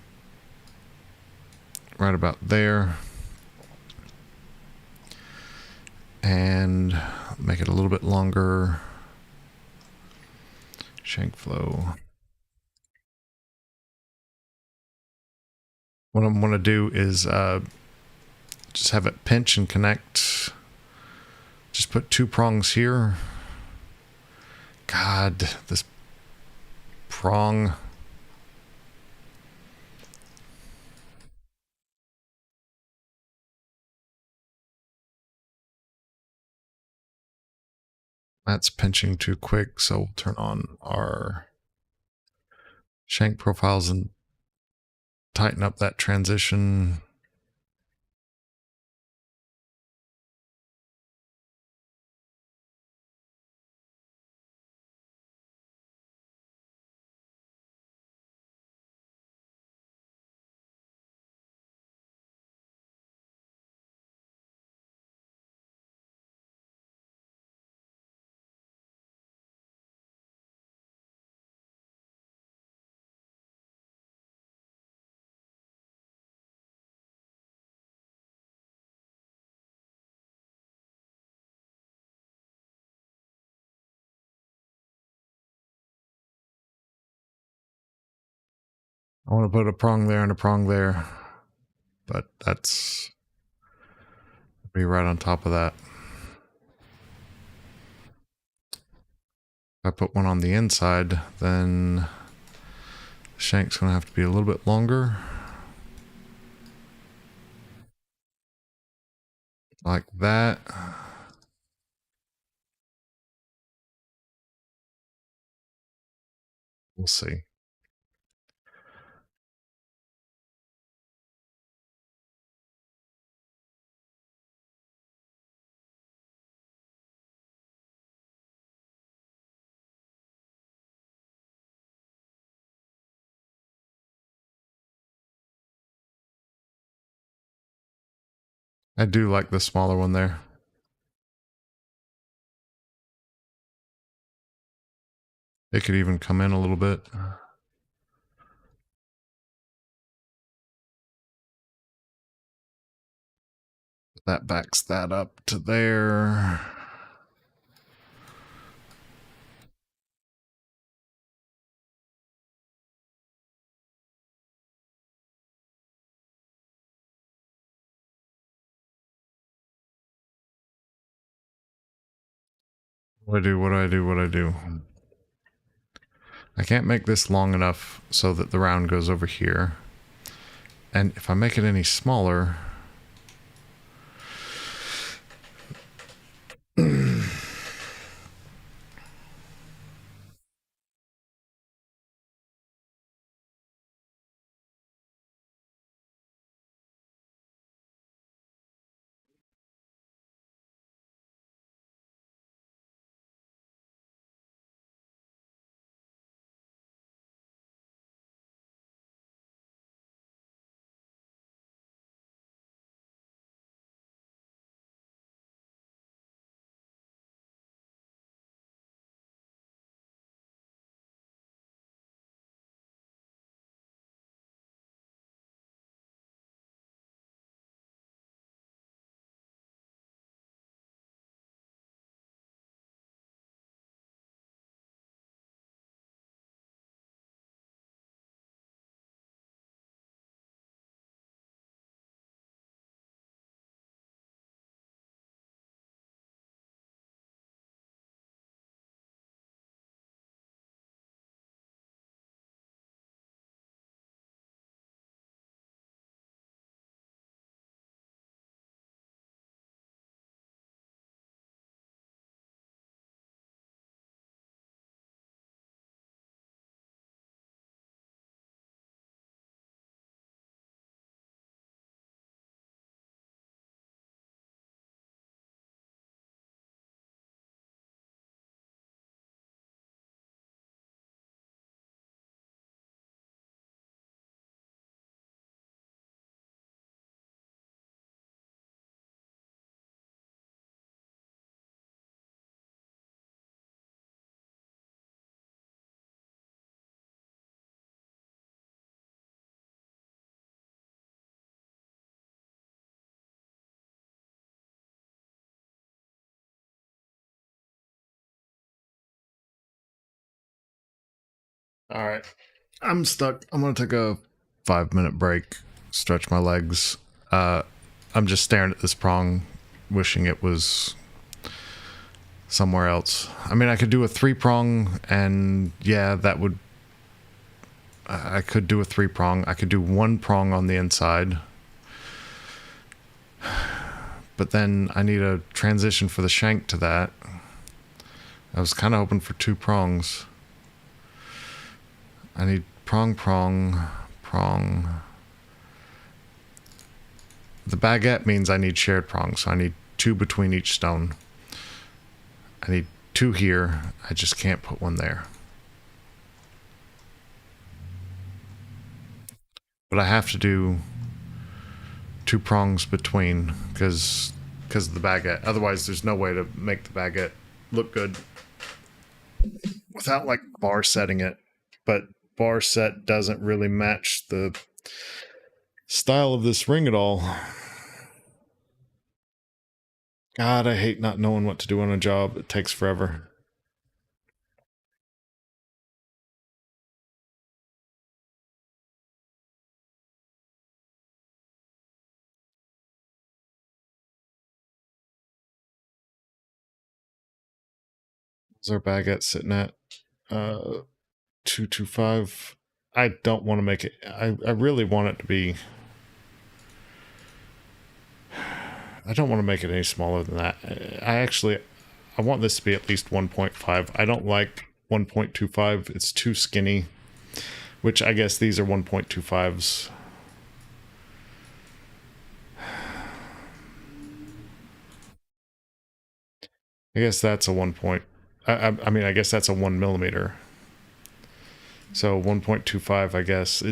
right about there and make it a little bit longer. Shank flow. What I'm going to do is just have it pinch and connect. Just put 2 prongs here. God, this prong. That's pinching too quick, so we'll turn on our shank profiles and tighten up that transition. I want to put a prong there and a prong there, but that's be right on top of that. If I put one on the inside, then the shank's going to have to be a little bit longer. Like that. We'll see. I do like the smaller one there. It could even come in a little bit. That backs that up to there. What do I do? I can't make this long enough so that the round goes over here. And if I make it any smaller... All right. I'm stuck. I'm going to take a 5-minute break, stretch my legs. I'm just staring at this prong, wishing it was somewhere else. I mean, I could do a 3-prong, and yeah, that would... I could do a 3-prong. I could do 1 prong on the inside. But then I need a transition for the shank to that. I was kind of hoping for 2 prongs. I need prong, prong, prong. The baguette means I need shared prongs, so I need 2 between each stone. I need 2 here. I just can't put 1 there. But I have to do 2 prongs between because of the baguette. Otherwise, there's no way to make the baguette look good without like bar setting it. But bar set doesn't really match the style of this ring at all. God, I hate not knowing what to do on a job. It takes forever. What's our baguette sitting at? 225. I don't want to make it. I really want it to be... I don't want to make it any smaller than that. I want this to be at least 1.5. I don't like 1.25. It's too skinny, which I guess these are 1.25s. I guess that's a 1 point. I mean, I guess that's a 1 millimeter. So 1.25, I guess.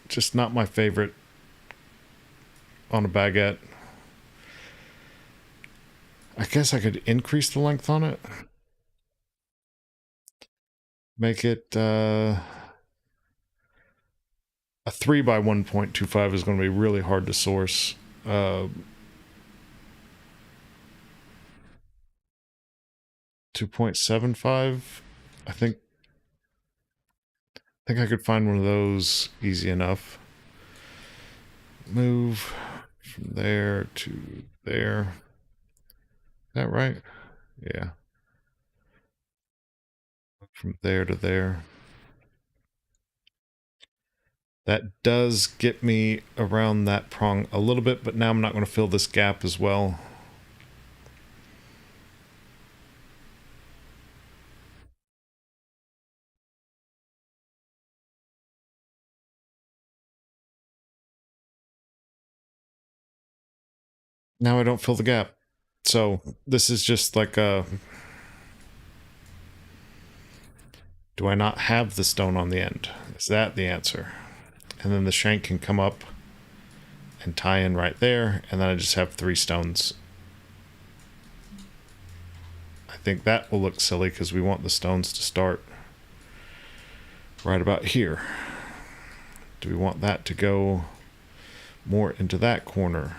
Just not my favorite on a baguette. I guess I could increase the length on it. Make it a 3 by 1.25 is going to be really hard to source. 2.75. I think I could find one of those easy enough. Move from there to there. Is that right? Yeah. From there to there. That does get me around that prong a little bit, but now I'm not going to fill this gap as well. Now I don't fill the gap. So this is just like a... Do I not have the stone on the end? Is that the answer? And then the shank can come up and tie in right there, and then I just have 3 stones. I think that will look silly because we want the stones to start right about here. Do we want that to go more into that corner?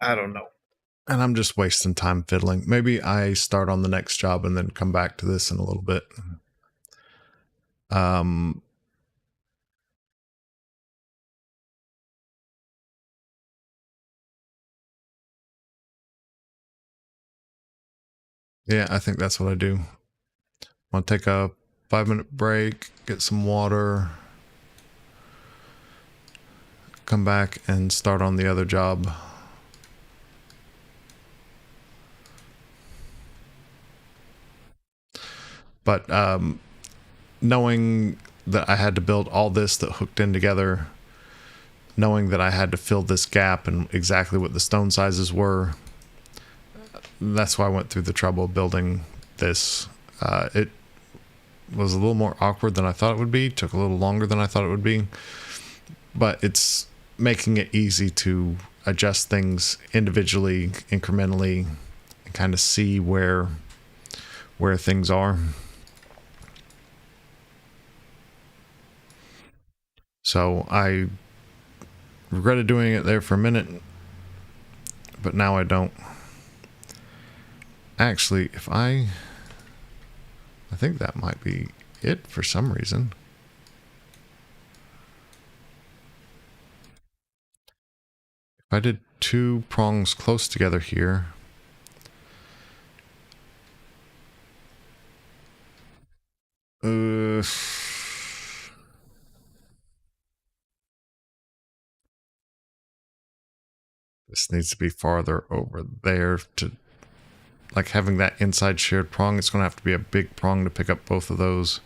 I don't know. And I'm just wasting time fiddling. Maybe I start on the next job and then come back to this in a little bit. Yeah, I think that's what I do. I'll take a 5-minute break, get some water, come back and start on the other job. But knowing that I had to build all this that hooked in together, knowing that I had to fill this gap and exactly what the stone sizes were, that's why I went through the trouble of building this. It was a little more awkward than I thought it would be. Took a little longer than I thought it would be. But it's making it easy to adjust things individually, incrementally, and kind of see where things are. So I regretted doing it there for a minute, but now I don't. Actually, if I think that might be it for some reason. If I did 2 prongs close together here, this needs to be farther over there to, like, having that inside shared prong. It's going to have to be a big prong to pick up both of those.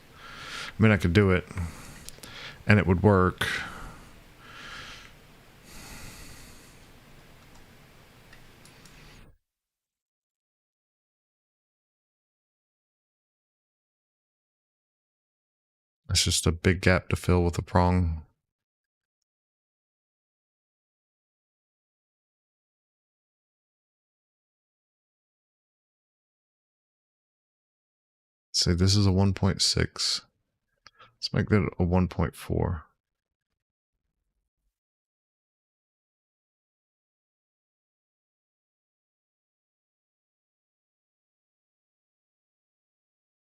I mean, I could do it, and it would work. It's just a big gap to fill with a prong. Say this is a 1.6. Let's make that a 1.4.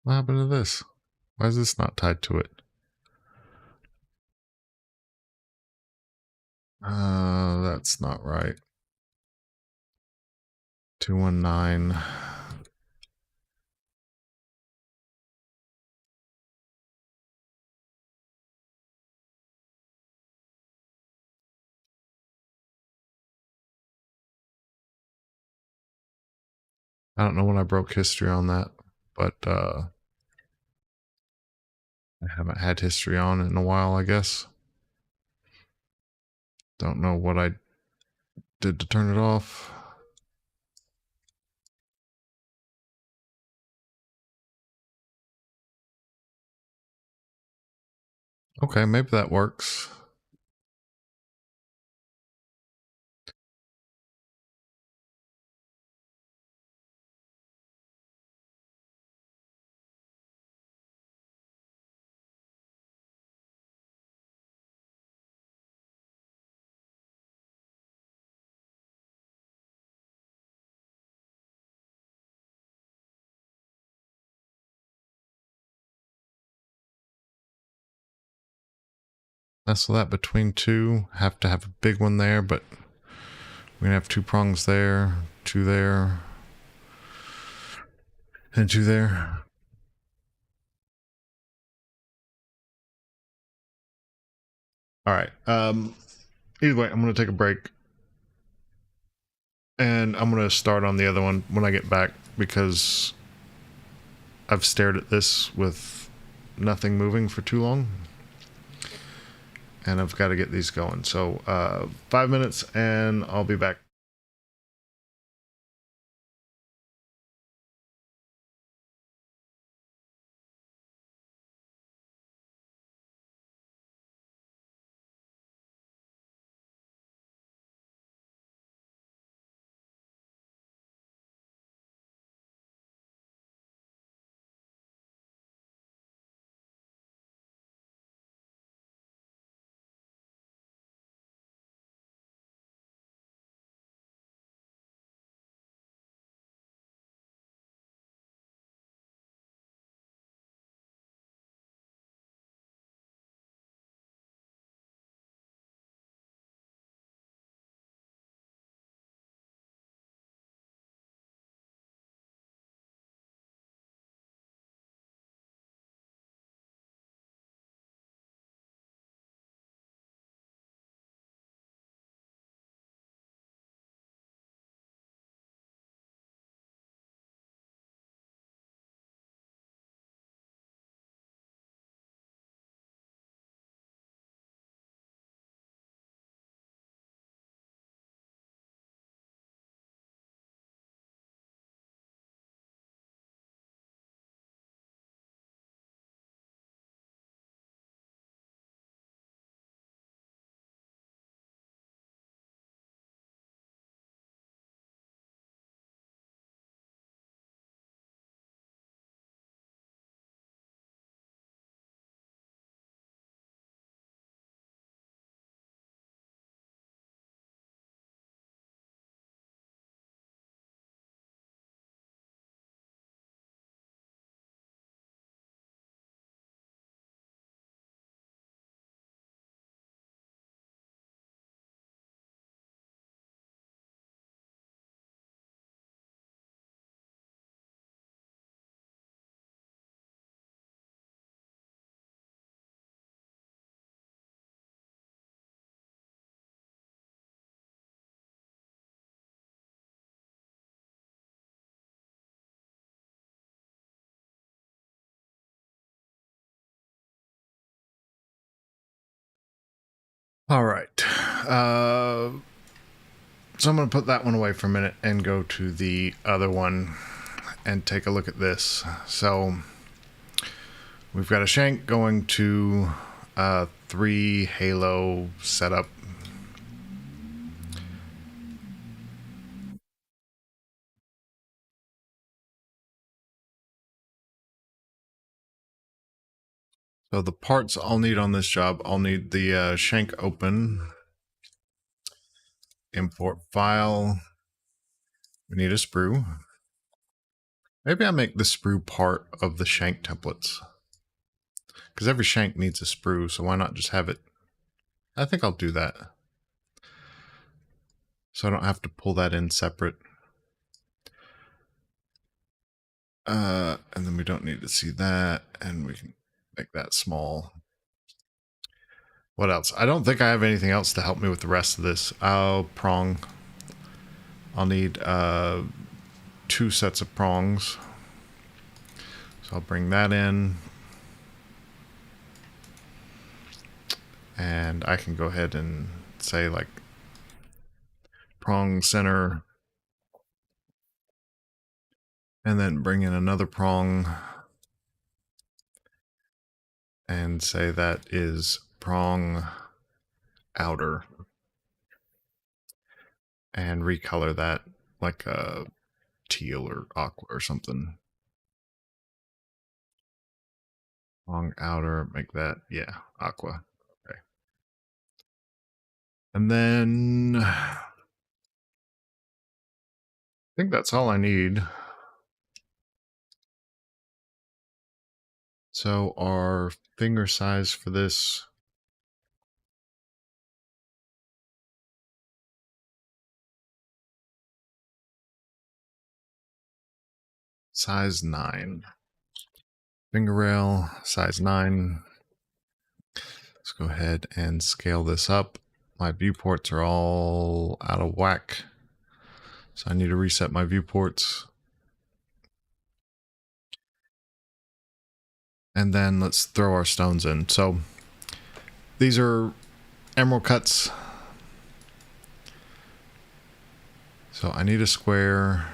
What happened to this? Why is this not tied to it? That's not right. 219. I don't know when I broke history on that, but I haven't had history on in a while, I guess. Don't know what I did to turn it off. Okay, maybe that works. Nestle that between 2. Have to have a big one there, but we're gonna have 2 prongs there, 2 there, and 2 there. All right. Either way, I'm gonna take a break, and I'm gonna start on the other one when I get back because I've stared at this with nothing moving for too long, and I've got to get these going. So 5 minutes, and I'll be back. All right. So I'm going to put that one away for a minute and go to the other one and take a look at this. So we've got a shank going to 3 halo setup. So the parts I'll need on this job, I'll need the shank open, import file. We need a sprue. Maybe I make the sprue part of the shank templates, because every shank needs a sprue, so why not just have it? I think I'll do that, so I don't have to pull that in separate. And then we don't need to see that, and we can make that small. What else? I don't think I have anything else to help me with the rest of this. Prong. I'll need 2 sets of prongs. So I'll bring that in. And I can go ahead and say like prong center. And then bring in another prong. And say that is prong outer. And recolor that like a teal or aqua or something. Prong outer, make that, yeah, aqua. Okay. And then I think that's all I need. So our finger size for this, size 9. Finger rail, size 9. Let's go ahead and scale this up. My viewports are all out of whack, so I need to reset my viewports. And then let's throw our stones in. So these are emerald cuts. So I need a square.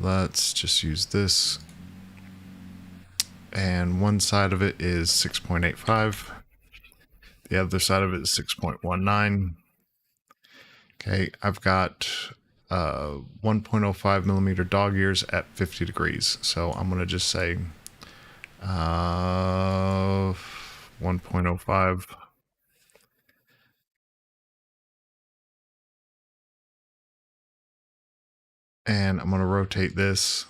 Let's just use this. And one side of it is 6.85. The other side of it is 6.19. Okay, I've got 1.05 millimeter dog ears at 50 degrees. So I'm going to just say 1.05. And I'm going to rotate this.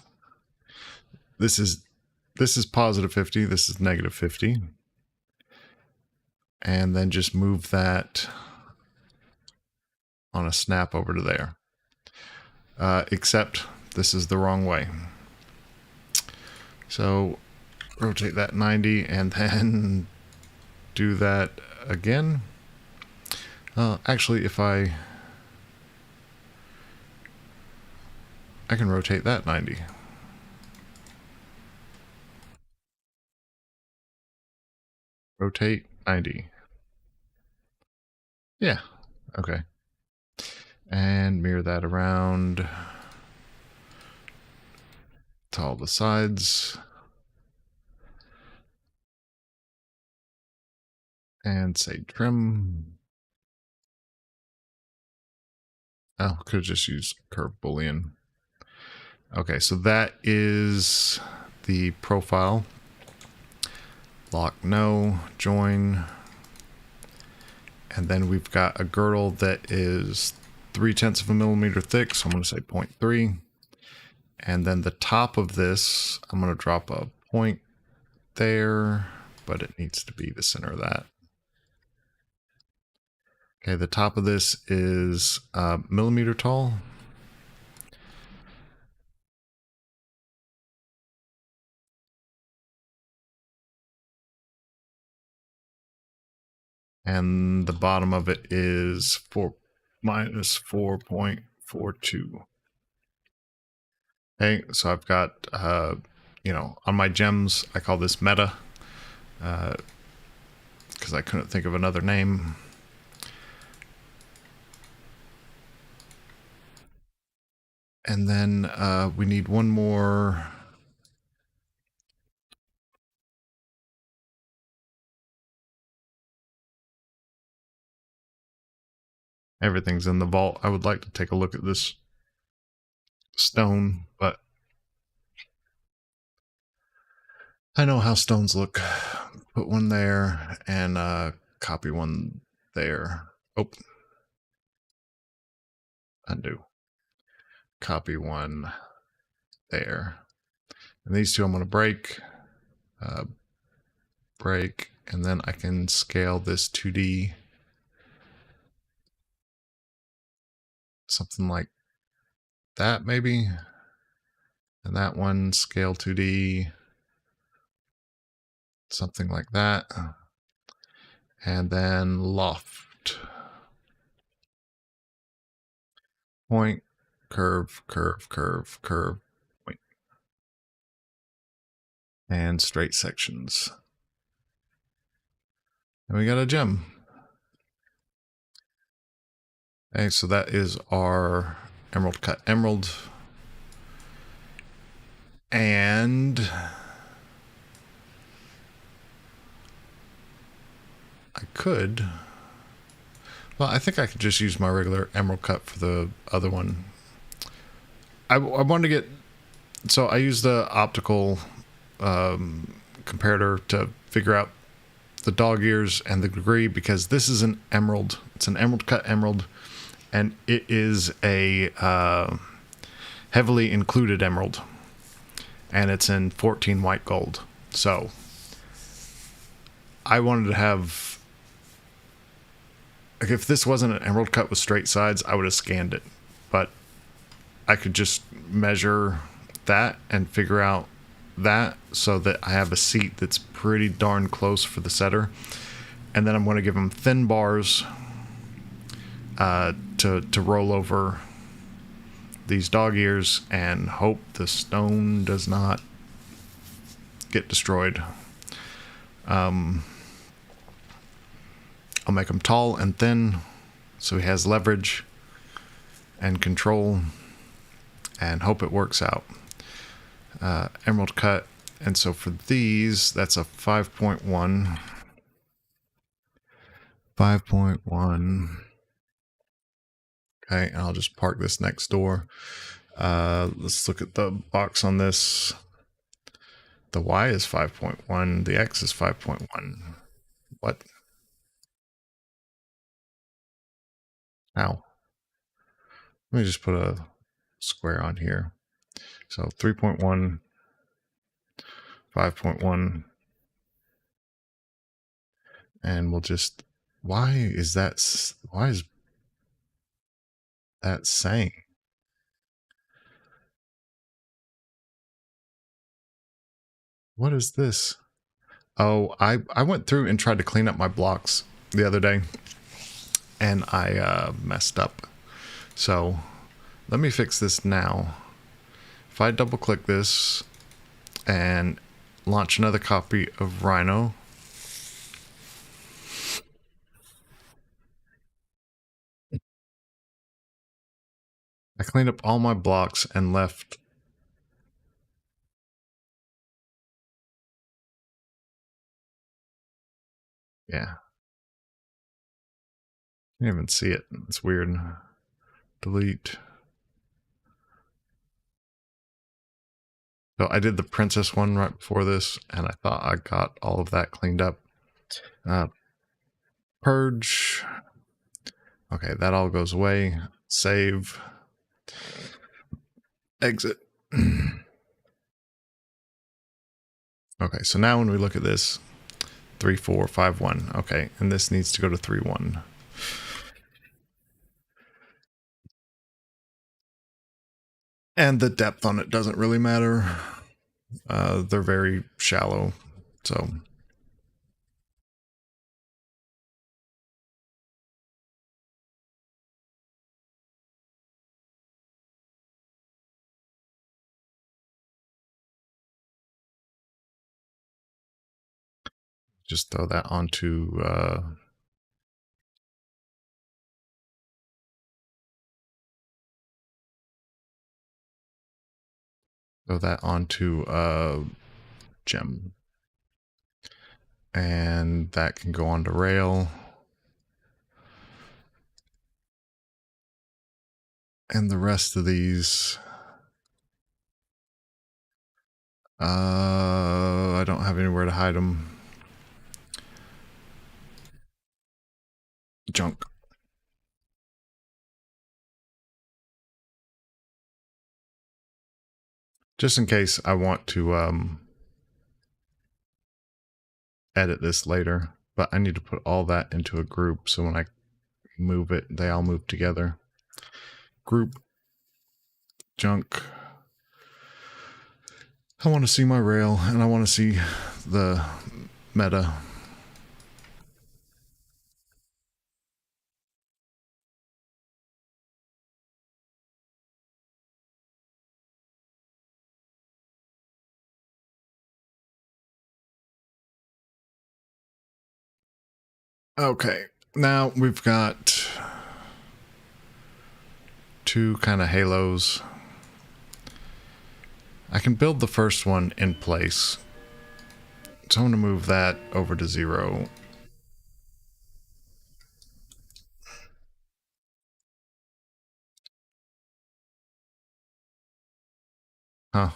This is positive 50. This is negative 50. And then just move that on a snap over to there. Except this is the wrong way. So rotate that 90 and then do that again. Actually, if I can rotate that 90. Rotate 90. Yeah, okay. And mirror that around to all the sides. And say trim. Oh, could have just used curve boolean. Okay, so that is the profile. Lock no, join. And then we've got a girdle that is 0.3 of a millimeter thick, so I'm going to say 0.3. And then the top of this, I'm going to drop a point there, but it needs to be the center of that. Okay, the top of this is millimeter tall. And the bottom of it is minus 4.42. Okay, so I've got, you know, on my gems, I call this meta. because I couldn't think of another name. And then we need one more. Everything's in the vault. I would like to take a look at this stone, but I know how stones look. Put one there and copy one there. Oh, undo. Copy one there. And these two I'm going to break. Break. And then I can scale this 2D. Something like that, maybe. And that one, scale 2D. Something like that. And then loft. Point, curve, curve, curve, curve, point. And straight sections. And we got a gem. Okay, so that is our emerald cut emerald. And I could, well, I think I could just use my regular emerald cut for the other one. I wanted to get, so I use the optical comparator to figure out the dog ears and the degree, because this is an emerald. It's an emerald cut emerald, and it is a heavily included emerald, and it's in 14 white gold. So I wanted to have, like, if this wasn't an emerald cut with straight sides, I would have scanned it, but I could just measure that and figure out that so that I have a seat that's pretty darn close for the setter. And then I'm going to give them thin bars to roll over these dog ears and hope the stone does not get destroyed. I'll make them tall and thin so he has leverage and control, and hope it works out. Emerald cut, and so for these, that's a 5.1. 5.1. Okay, and I'll just park this next door. Let's look at the box on this. The Y is 5.1. The X is 5.1. What? How? Let me just put a square on here. So 3.1, 5.1, and we'll just, why is that saying? What is this? Oh, I went through and tried to clean up my blocks the other day, and I messed up. So let me fix this now. If I double click this and launch another copy of Rhino, I cleaned up all my blocks and left. Yeah. You can't even see it. It's weird. Delete. So I did the princess one right before this, and I thought I got all of that cleaned up. Purge. Okay, that all goes away. Save. Exit. Okay, so now when we look at this, 3, 4, 5, 1. Okay, and this needs to go to 3, 1. And the depth on it doesn't really matter. They're very shallow, so. Just throw that onto gem. And that can go onto rail. And the rest of these, I don't have anywhere to hide them. Junk. Just in case I want to edit this later, but I need to put all that into a group so when I move it, they all move together. Group, junk. I want to see my rail and I want to see the meta. Okay, now we've got two kind of halos. I can build the first one in place. So I'm going to move that over to 0. Huh.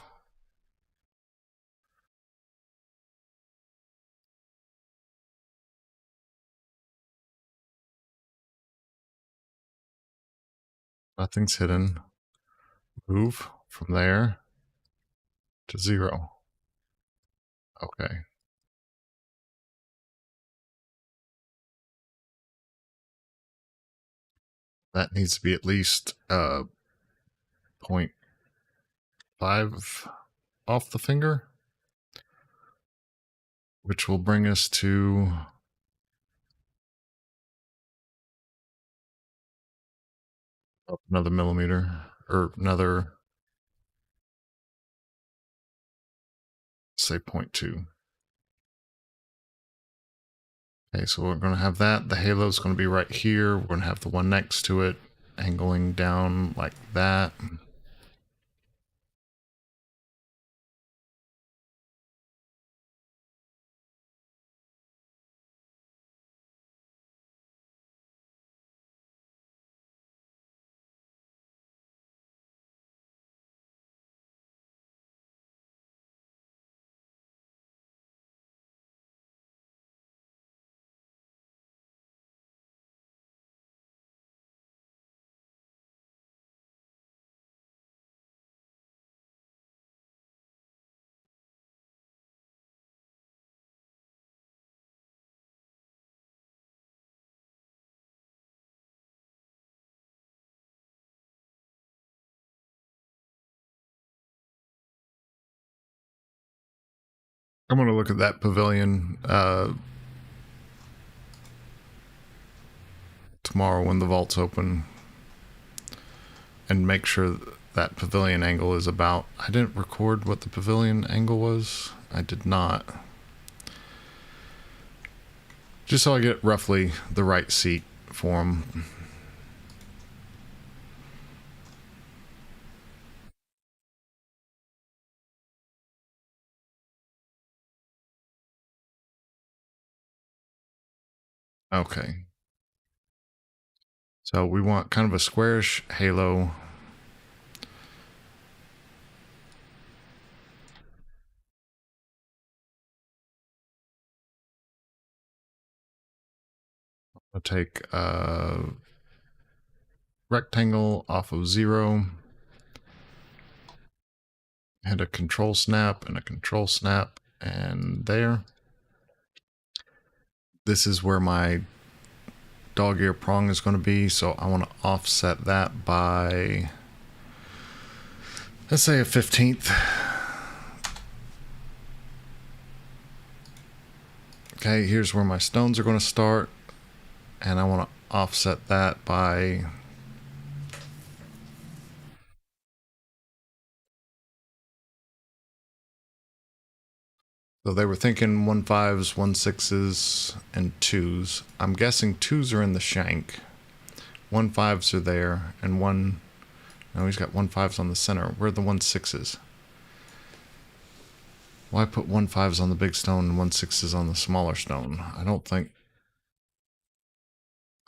Nothing's hidden. Move from there to 0. Okay. That needs to be at least 0.5 off the finger, which will bring us to another millimeter, or another, say 0.2. Okay, so we're going to have that. The halo is going to be right here. We're going to have the one next to it angling down like that. I'm going to look at that pavilion tomorrow when the vault's open and make sure that pavilion angle is about. I didn't record what the pavilion angle was. I did not. Just so I get roughly the right seat for them. Okay. So we want kind of a squarish halo. I'll take a rectangle off of 0. Hit a control snap and a control snap, and there. This is where my dog ear prong is going to be, so I want to offset that by, let's say, a 15th. Okay, here's where my stones are going to start, and I want to offset that by So they were thinking 1.5s, 1.6s, and 2s. I'm guessing 2s are in the shank. 1.5s are there, and one... No, he's got 1.5s on the center. Where are the 1.6s? Why put 1.5s on the big stone and 1.6s on the smaller stone? I don't think...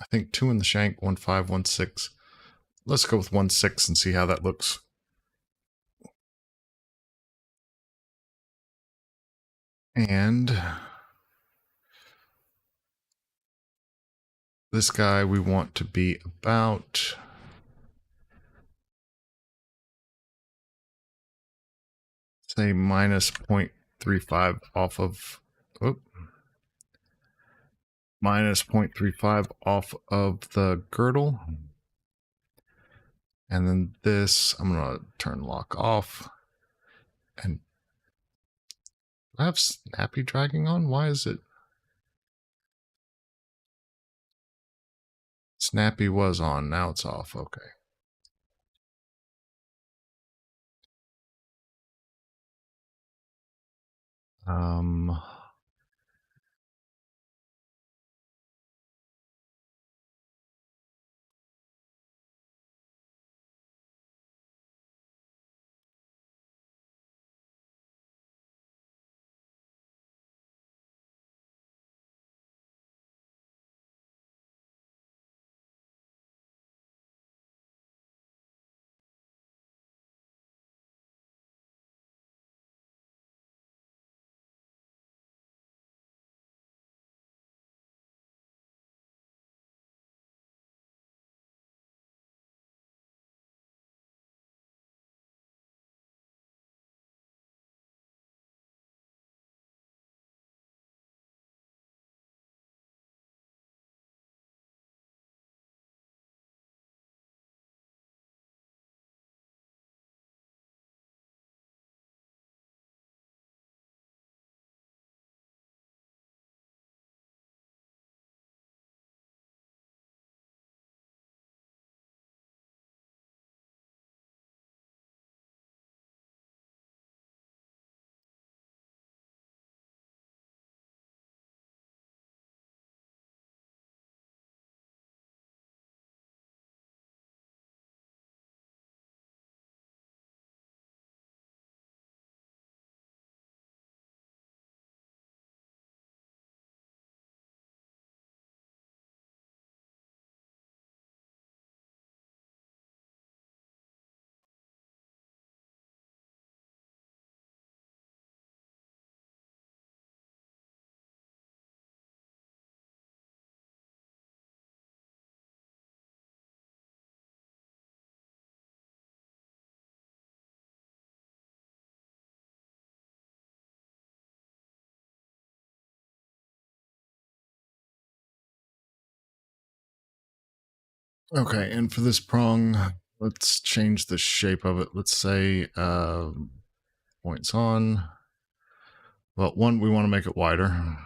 I think 2 in the shank, 1.5, 1.6. Let's go with 1.6 and see how that looks. And this guy we want to be about... say minus 0.35 off of... Oop. Minus 0.35 off of the girdle. And then this, I'm going to turn lock off. And do I have snappy dragging on? Why is it? Snappy was on, now it's off. Okay. Um, okay, and for this prong, let's change the shape of it. Let's say points on. Well, one, we want to make it wider.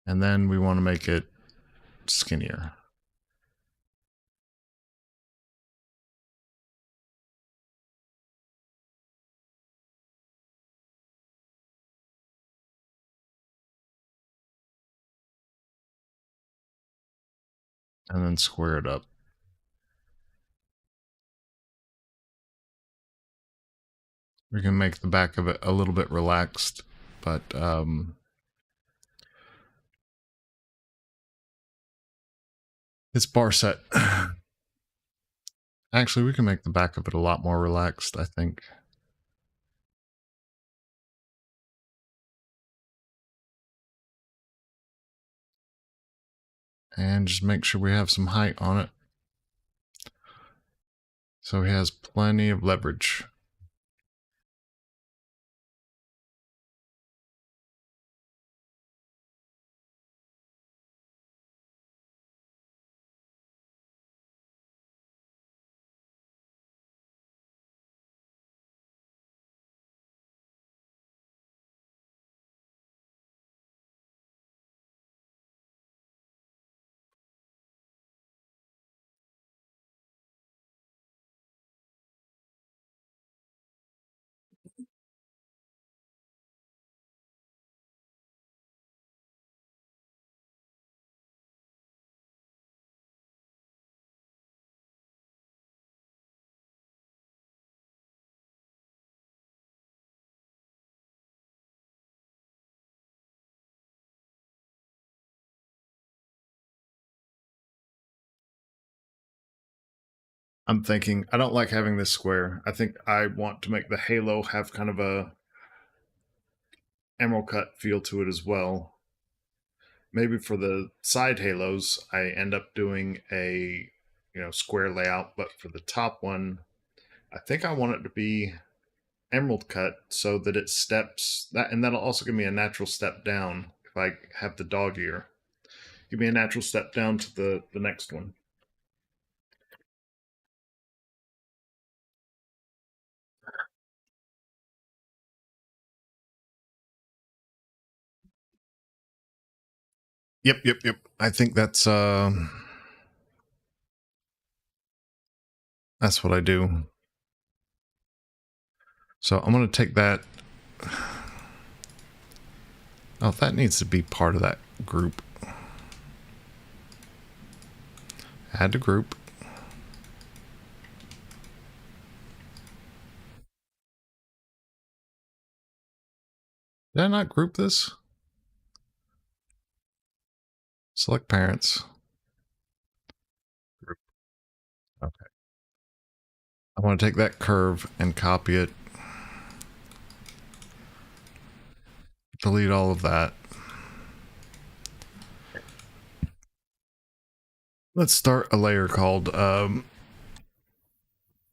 And then we want to make it skinnier. And then square it up. We can make the back of it a little bit relaxed, but it's bar set. Actually, we can make the back of it a lot more relaxed, I think. And just make sure we have some height on it. So he has plenty of leverage. I'm thinking I don't like having this square. I think I want to make the halo have kind of a emerald cut feel to it as well. Maybe for the side halos, I end up doing a square layout, but for the top one, I think I want it to be emerald cut so that it steps that, and that'll also give me a natural step down if I have the dog ear. Give me a natural step down to the next one. Yep. I think that's what I do. So I'm gonna take that. Oh, that needs to be part of that group. Add to group. Did I not group this? Select parents. Group. Okay. I want to take that curve and copy it. Delete all of that. Let's start a layer called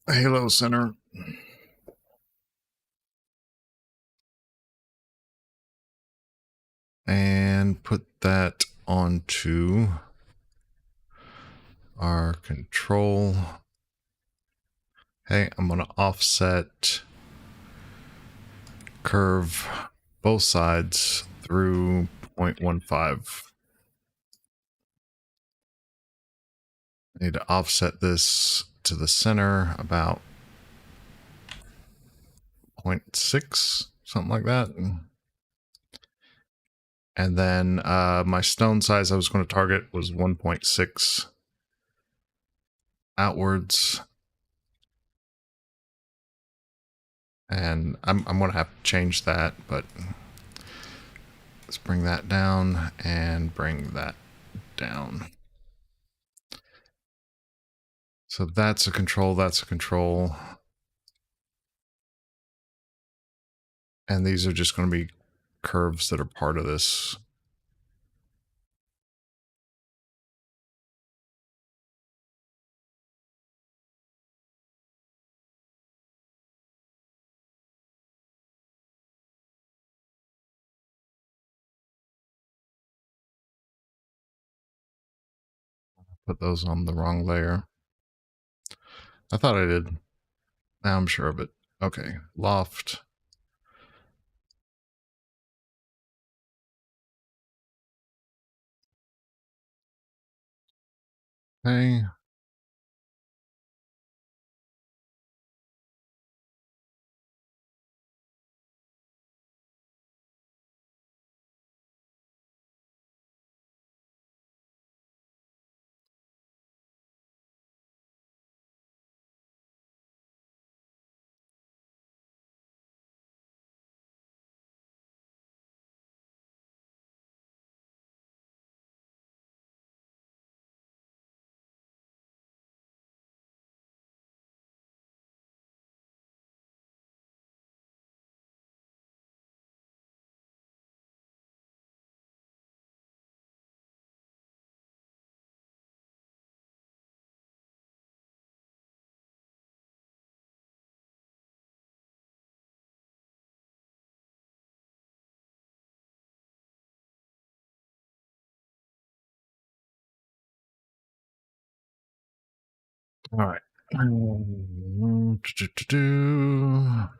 Halo Center. And put that onto our control. Hey, I'm going to offset curve both sides through 0.15. I need to offset this to the center about 0.6, something like that. And then my stone size I was going to target was 1.6 outwards. And I'm going to have to change that, but let's bring that down and bring that down. So that's a control, that's a control. And these are just going to be curves that are part of this. Put those on the wrong layer. I thought I did. Now I'm sure of it. Okay, loft. Okay. All right.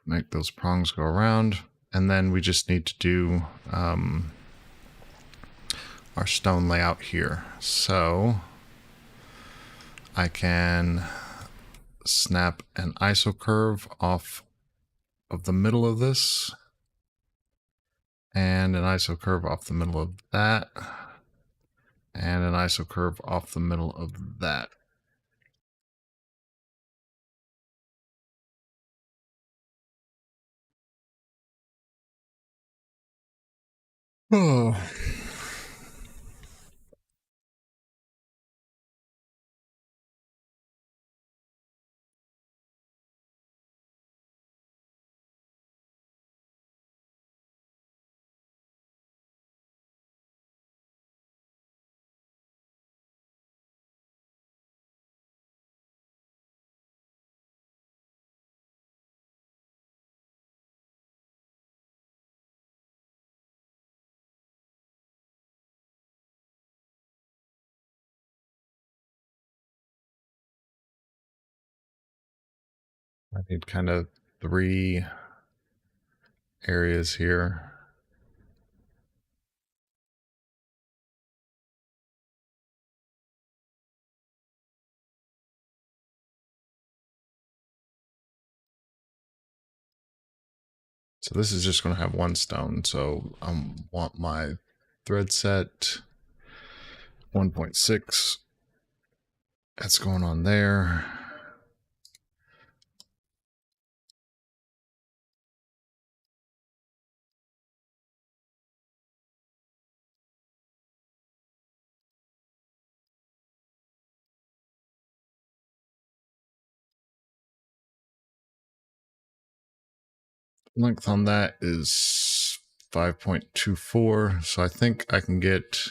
Make those prongs go around. And then we just need to do our stone layout here. So I can snap an iso curve off of the middle of this and an iso curve off the middle of that and an iso curve off the middle of that. Oh. I need kind of 3 areas here. So this is just going to have 1 stone. So I want my thread set 1.6. That's going on there. Length on that is 5.24. So I think I can get,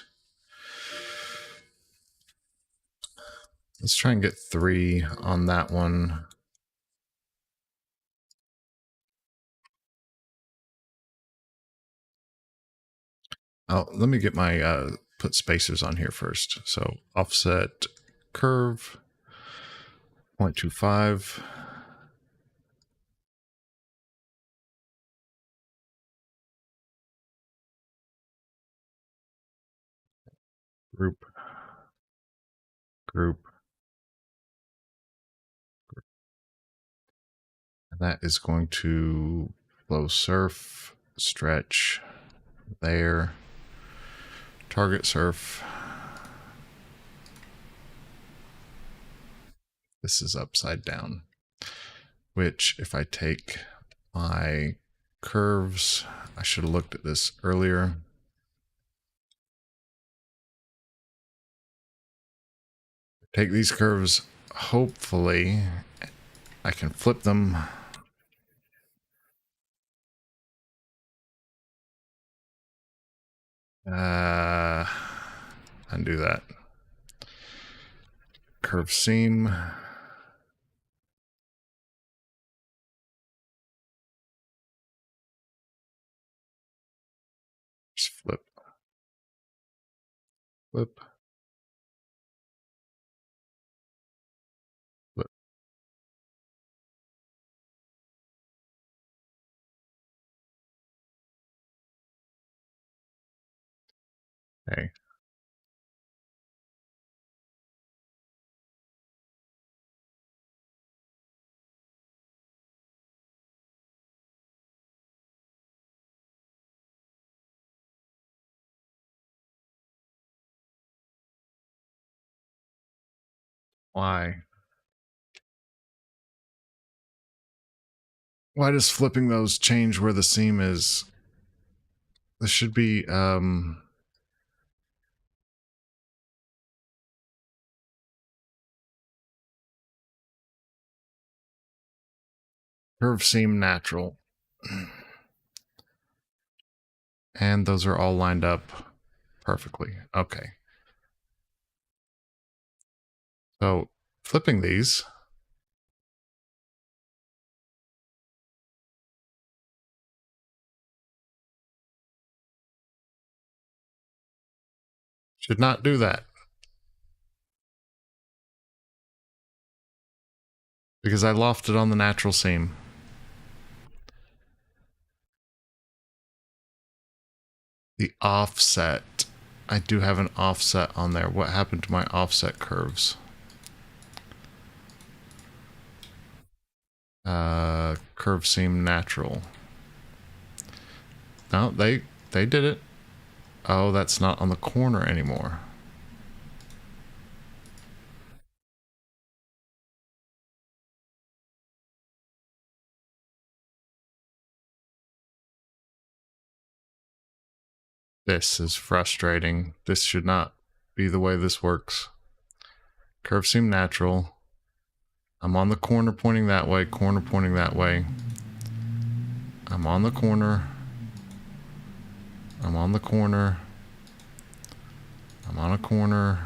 let's try and get 3 on that one. Oh, let me get my, put spacers on here first. So offset curve, 0.25. Group, group. And that is going to flow surf, stretch there, target surf. This is upside down, which if I take my curves, I should have looked at this earlier. Take these curves, hopefully I can flip them. Undo that. Curve seam. Just flip. Flip. Flip. Okay. Why? Why does flipping those change where the seam is? This should be, curve seam natural. And those are all lined up perfectly. Okay. So flipping these, should not do that. Because I lofted on the natural seam. The offset. I do have an offset on there. What happened to my offset curves? Curve seam natural. No, they did it. Oh, that's not on the corner anymore. This is frustrating. This should not be the way this works. Curve seam natural. I'm on the corner pointing that way, corner pointing that way. I'm on the corner. I'm on the corner. I'm on a corner.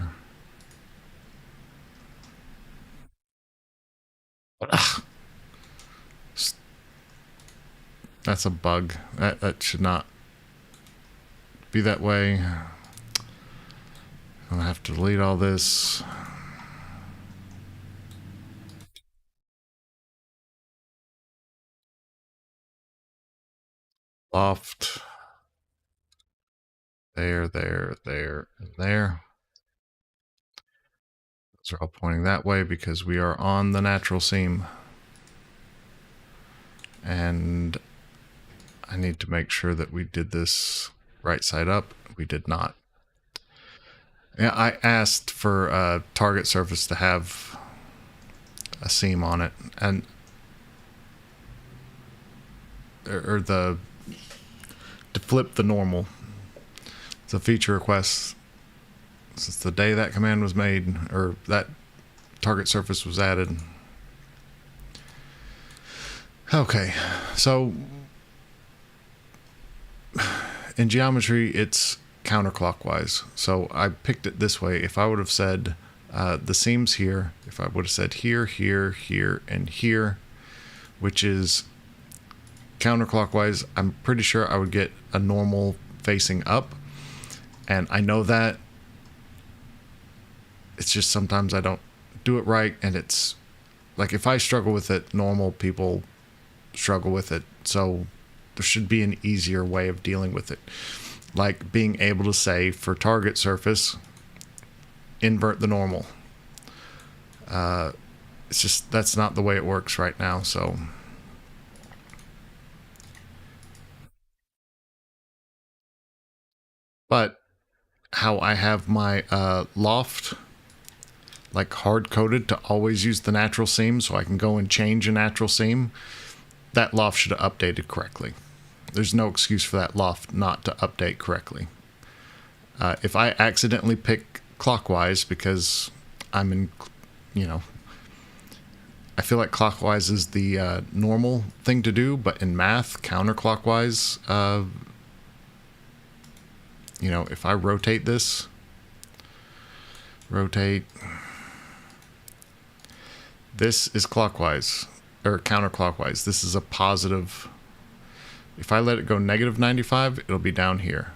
That's a bug. That should not be that way. I'm gonna have to delete all this. loft. There, there, there, and there. Those are all pointing that way because we are on the natural seam. And I need to make sure that we did this right side up. We did not. Yeah, I asked for a target surface to have a seam on it, and or the to flip the normal. It's a feature request since the day that command was made, or that target surface was added. Okay, so in geometry, it's counterclockwise. So I picked it this way. If I would have said the seams here, if I would have said here, here, here, and here, which is counterclockwise, I'm pretty sure I would get a normal facing up. And I know that. It's just sometimes I don't do it right, and it's like if I struggle with it, normal people struggle with it. So there should be an easier way of dealing with it. Like being able to say for target surface, invert the normal. It's just that's not the way it works right now. So but how I have my loft like hard coded to always use the natural seam, so I can go and change a natural seam, that loft should have updated correctly. There's no excuse for that loft not to update correctly. If I accidentally pick clockwise because I'm in, you know, I feel like clockwise is the normal thing to do, but in math, counterclockwise, you know, if I rotate this, rotate, this is clockwise, or counterclockwise. This is a positive. If I let it go negative 95, it'll be down here.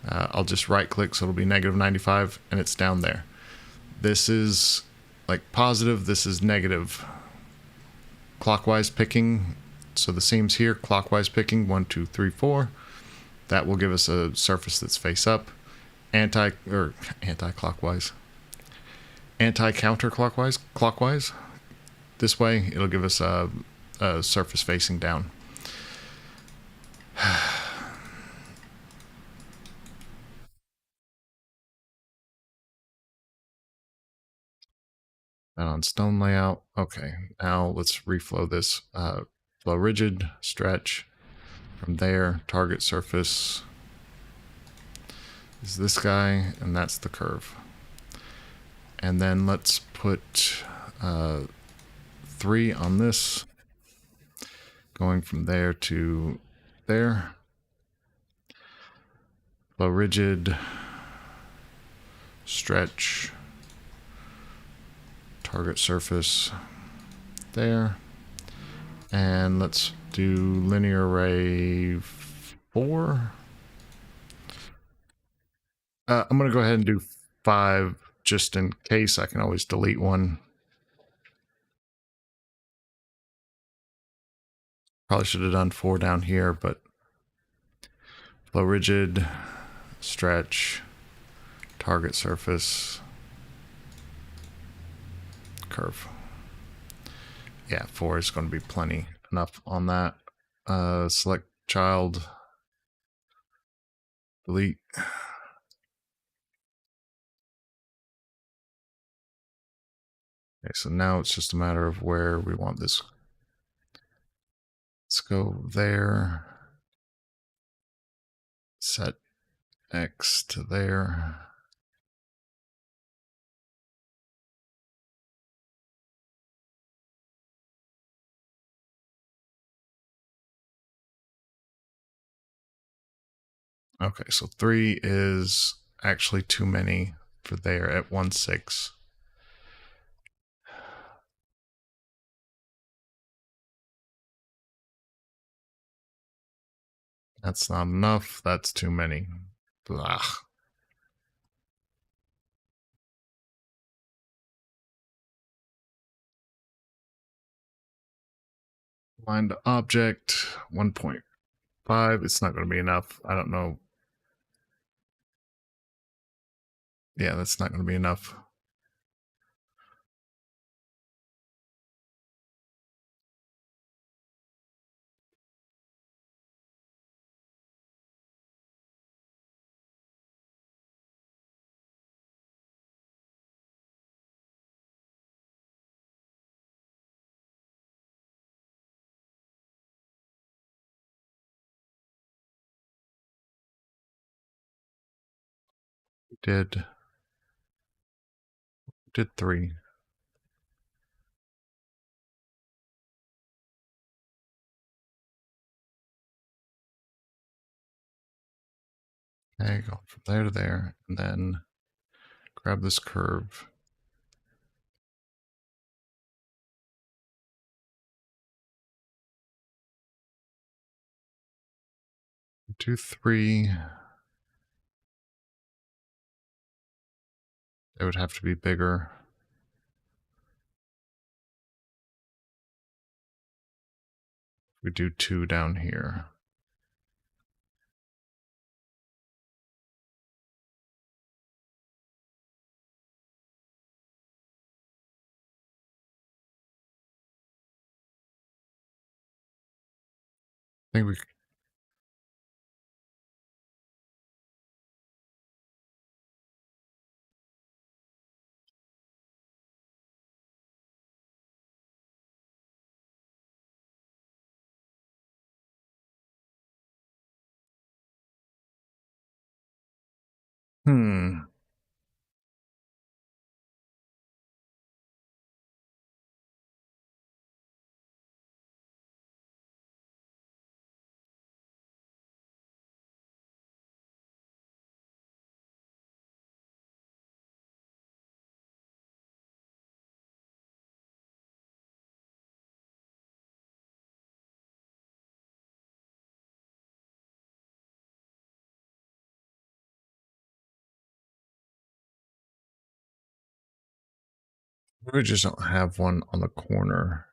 I'll just right click, so it'll be negative 95, and it's down there. This is like positive, this is negative. Clockwise picking, so the seams here, clockwise picking, 1, 2, 3, 4. That will give us a surface that's face up. Anti-clockwise. Anti-counterclockwise, clockwise. This way, it'll give us a surface facing down. That on stone layout. Okay, now let's reflow this. Flow rigid, stretch. From there, target surface is this guy, and that's the curve. And then let's put 3 on this, going from there to there. Flow rigid, stretch, target surface there. And let's do linear array 4. I'm going to go ahead and do 5 just in case. I can always delete one. Probably should have done 4 down here, but flow rigid, stretch, target surface, curve. Yeah, 4 is going to be plenty enough on that. Select child, delete. Okay, so now it's just a matter of where we want this. Let's go there. Set X to there. Okay, so 3 is actually too many for there at 1.6. That's not enough. That's too many. Blah. Line to object 1.5. 5. It's not going to be enough. I don't know. Yeah, that's not going to be enough. Did 3. Okay, go from there to there, and then grab this curve. Do 3. It would have to be bigger. We do 2 down here. I think we. We just don't have one on the corner.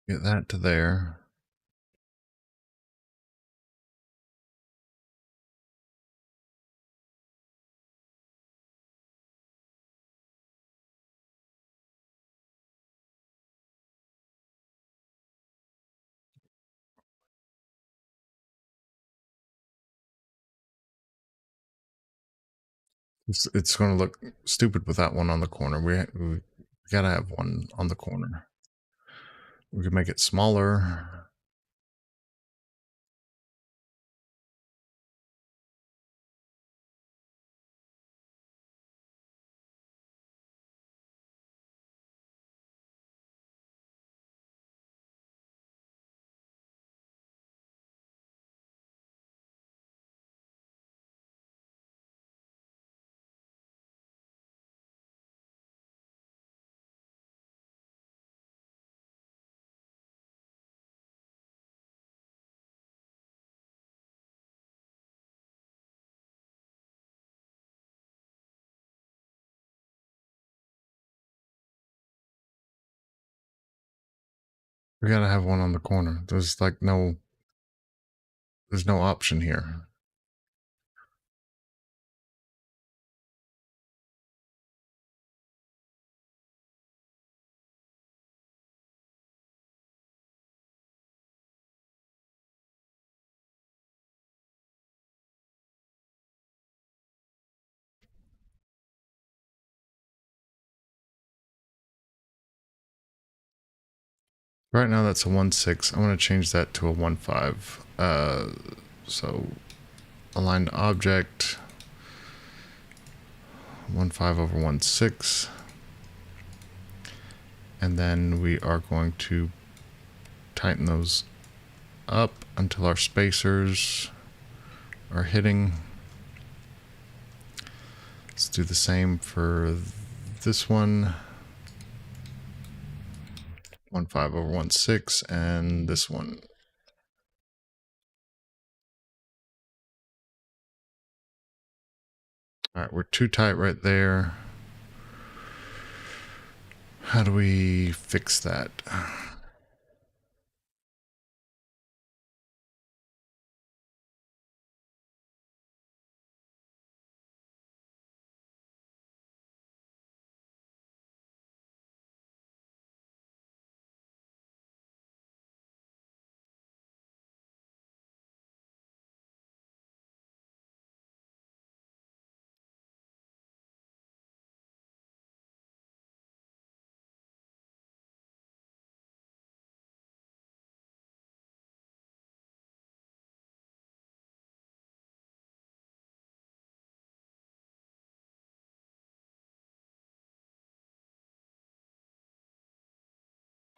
Get that to there. It's going to look stupid with that one on the corner. We gotta have one on the corner. We can make it smaller. We gotta have one on the corner. There's like no option here. Right now that's a 1.6. I want to change that to a 1.5. So aligned object 1.5 over 1.6. And then we are going to tighten those up until our spacers are hitting. Let's do the same for this one. 1.5 over 1.6, and this one. All right, we're too tight right there. How do we fix that?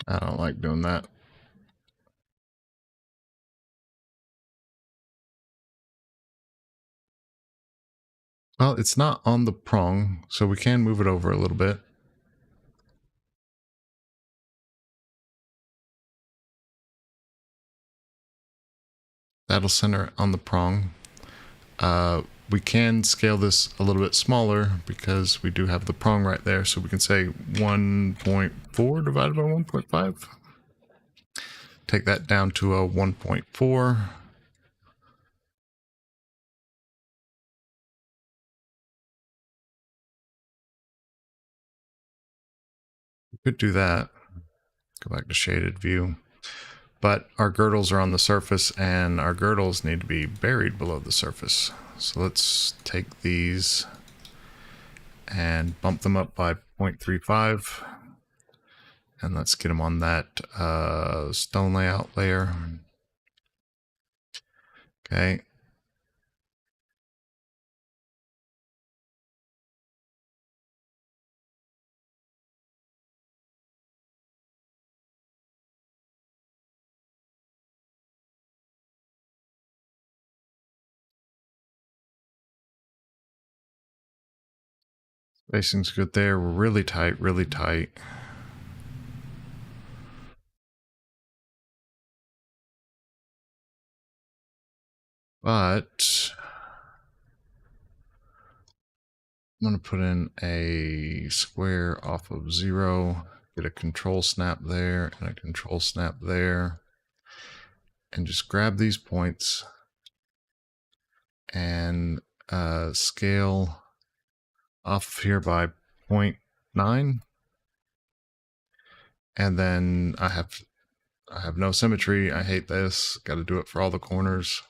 I don't like doing that. Well, it's not on the prong, so we can move it over a little bit. That'll center it on the prong. We can scale this a little bit smaller because we do have the prong right there. So we can say 1.4 divided by 1.5. Take that down to a 1.4. We could do that. Go back to shaded view. But our girdles are on the surface and our girdles need to be buried below the surface. So let's take these and bump them up by 0.35. And let's get them on that stone layout layer. Okay. Spacing's good there. We're really tight, really tight. But I'm going to put in a square off of 0, get a control snap there and a control snap there, and just grab these points and scale off of here by 0.9. And then I have no symmetry. I hate this. Got to do it for all the corners.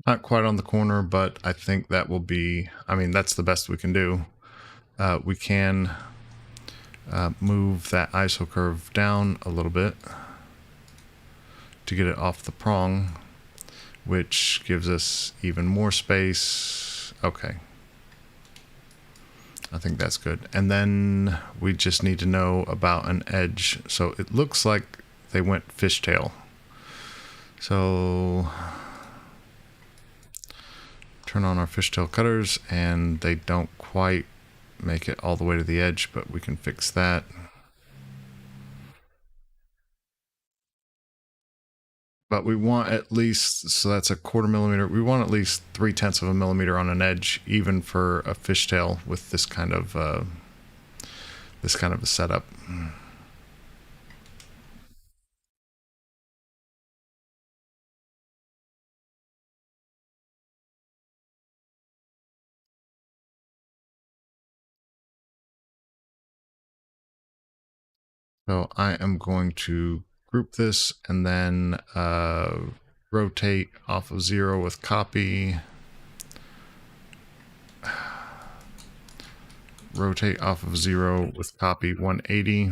Not quite on the corner, but I think that will be, I mean, that's the best we can do. We can move that ISO curve down a little bit to get it off the prong, which gives us even more space. Okay. I think that's good. And then we just need to know about an edge. So it looks like they went fishtail. So turn on our fishtail cutters and they don't quite make it all the way to the edge, but we can fix that. But we want at least, so that's a 1/4 millimeter. We want at least 3/10 of a millimeter on an edge, even for a fishtail with this kind of a setup. So I am going to group this and then rotate off of 0 with copy. rotate off of 0 with copy 180.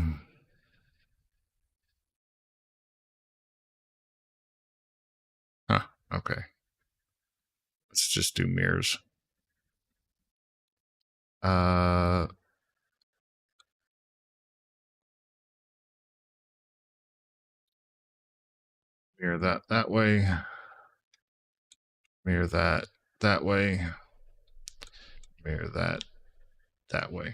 Huh, okay. Let's just do mirrors. Mirror that way. Mirror that way. Mirror that way.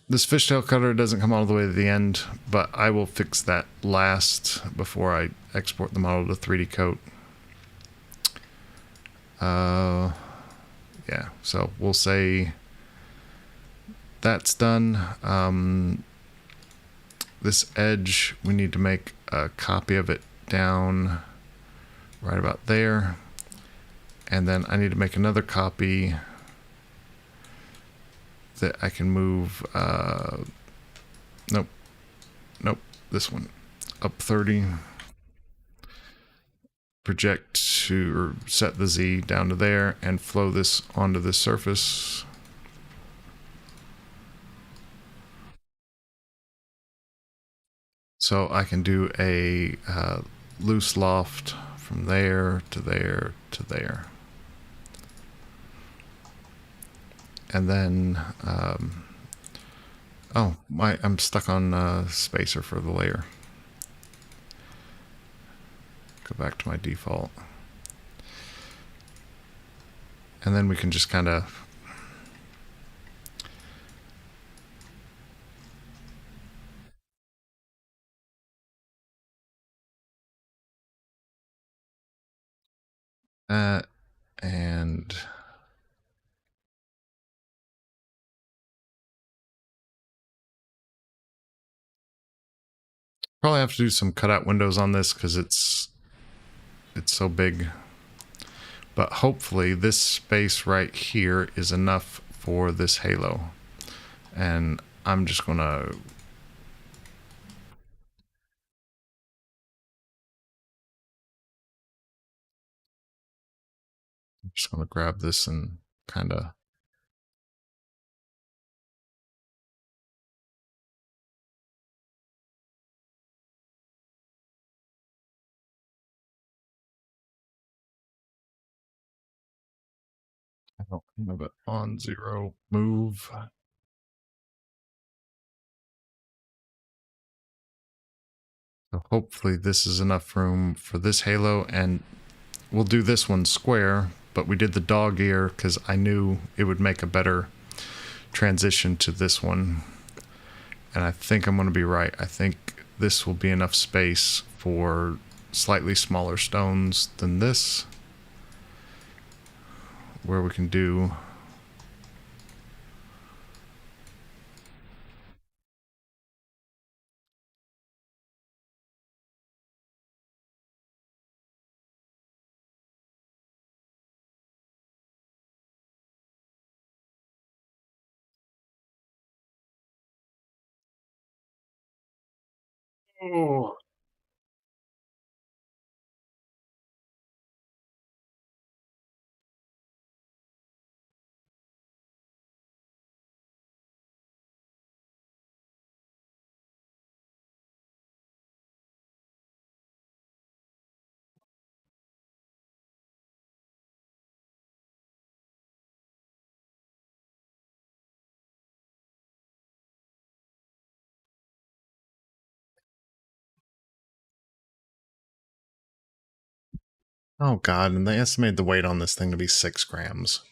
This fishtail cutter doesn't come all the way to the end, but I will fix that last before I export the model to 3D coat. Yeah, so we'll say that's done. This edge, we need to make a copy of it down right about there. And then I need to make another copy that I can move, nope, this one, up 30, project to, or set the Z down to there, and flow this onto this surface. So I can do a loose loft from there to there to there. And then, I'm stuck on spacer for the layer. Go back to my default. And then we can just kind of and probably have to do some cutout windows on this because it's so big. But hopefully this space right here is enough for this halo. And I'm just gonna grab this and kind of I don't have it on 0, move. So hopefully this is enough room for this halo, and we'll do this one square, but we did the dog ear because I knew it would make a better transition to this one. And I think I'm going to be right. I think this will be enough space for slightly smaller stones than this, where we can do oh. Oh god, and they estimated the weight on this thing to be 6 grams.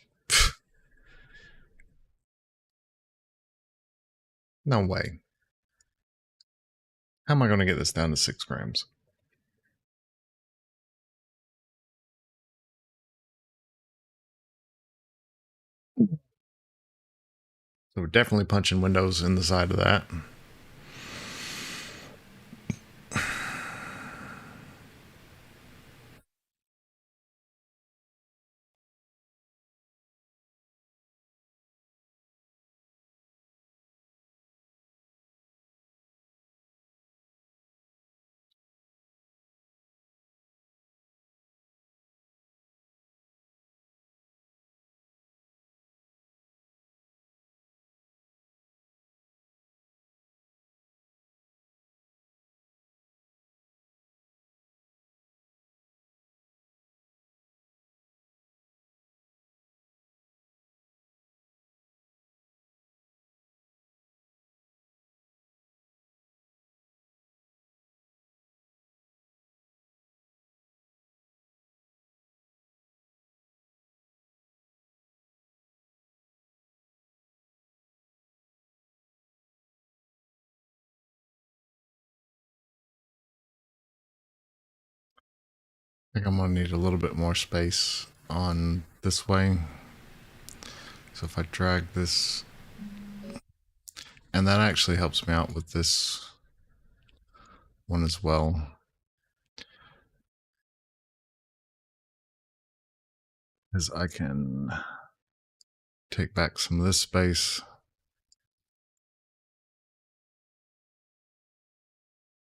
No way. How am I going to get this down to 6 grams? So we're definitely punching windows in the side of that. I think I'm gonna need a little bit more space on this way. So if I drag this, and that actually helps me out with this one as well. Is I can take back some of this space.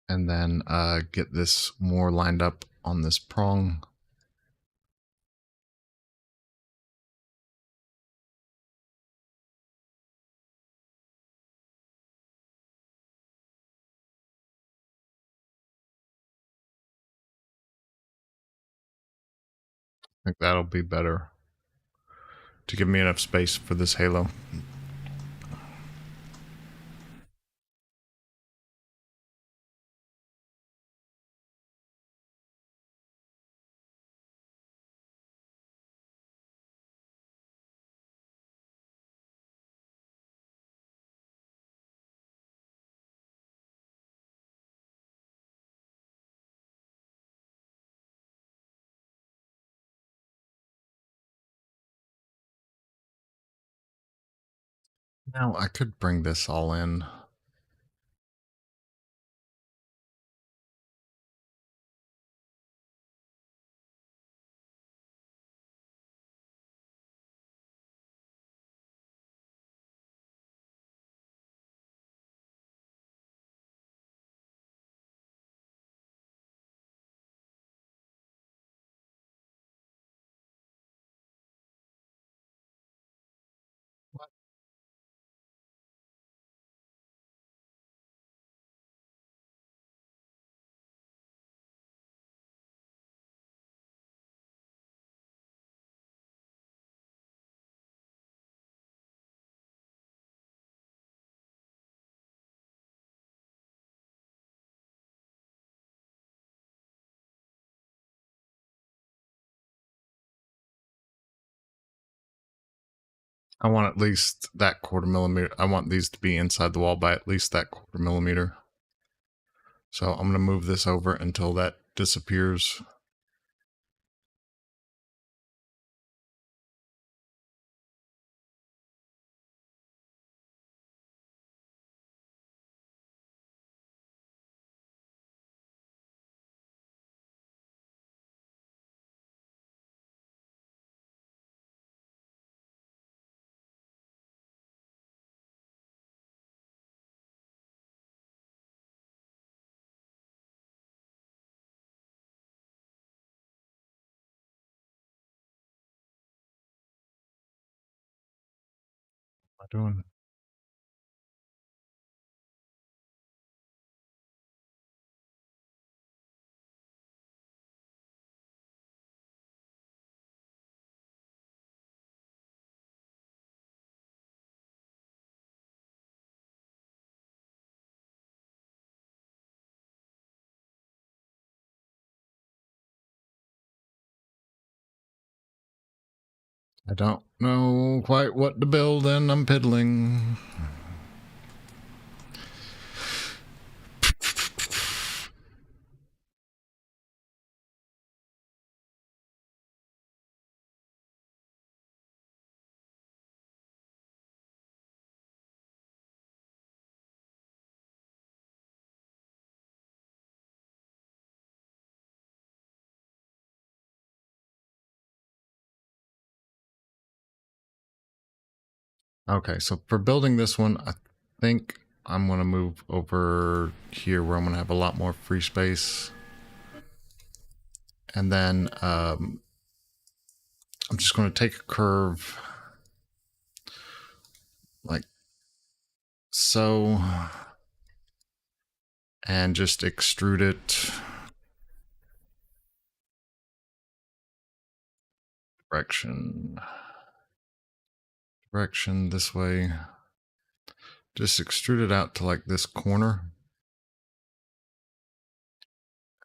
And then get this more lined up on this prong. I think that'll be better to give me enough space for this halo. Now I could bring this all in. I want at least that 1/4 millimeter. I want these to be inside the wall by at least that 1/4 millimeter. So I'm going to move this over until that disappears. What am I doing? I don't know quite what to build and I'm piddling. Okay, so for building this one, I think I'm going to move over here where I'm going to have a lot more free space. And then I'm just going to take a curve like so and just extrude it direction this way. Just extrude it out to like this corner.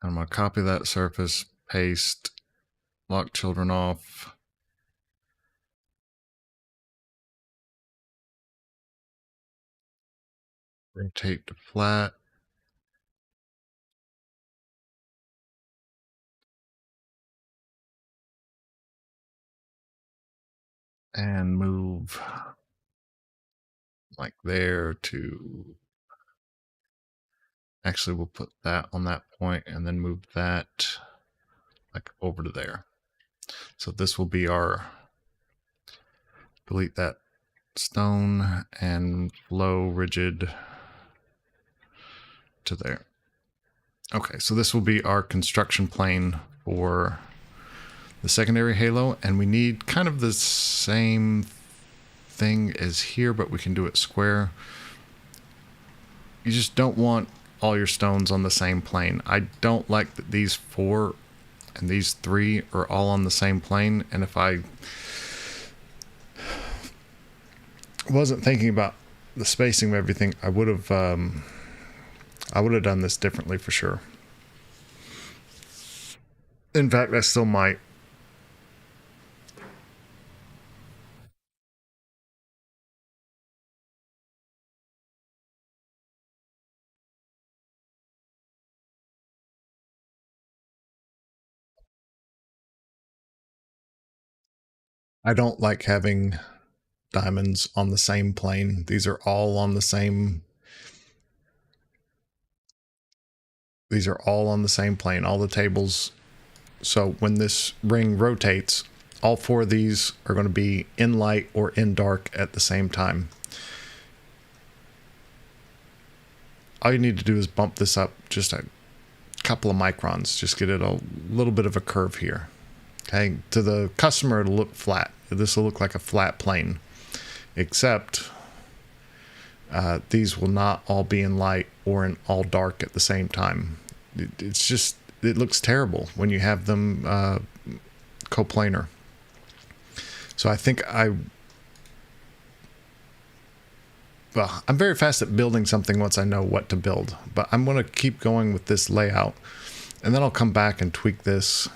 And I'm going to copy that surface, paste, lock children off. Rotate to flat. and move like there to, actually we'll put that on that point and then move that like over to there. So this will be our, delete that stone and flow rigid to there. Okay, so this will be our construction plane for the secondary halo, and we need kind of the same thing as here, but we can do it square. You just don't want all your stones on the same plane. I don't like that these 4 and these 3 are all on the same plane, and if I wasn't thinking about the spacing of everything, I would have done this differently for sure. In fact, I still might. I don't like having diamonds on the same plane. These are all on the same. These are all on the same plane, all the tables. So when this ring rotates, all 4 of these are going to be in light or in dark at the same time. All you need to do is bump this up just a couple of microns. Just get it a little bit of a curve here. Okay, to the customer it'll look flat. This will look like a flat plane, except these will not all be in light or in all dark at the same time. It's just, it looks terrible when you have them coplanar. So I think well, I'm very fast at building something once I know what to build, but I'm going to keep going with this layout, and then I'll come back and tweak this.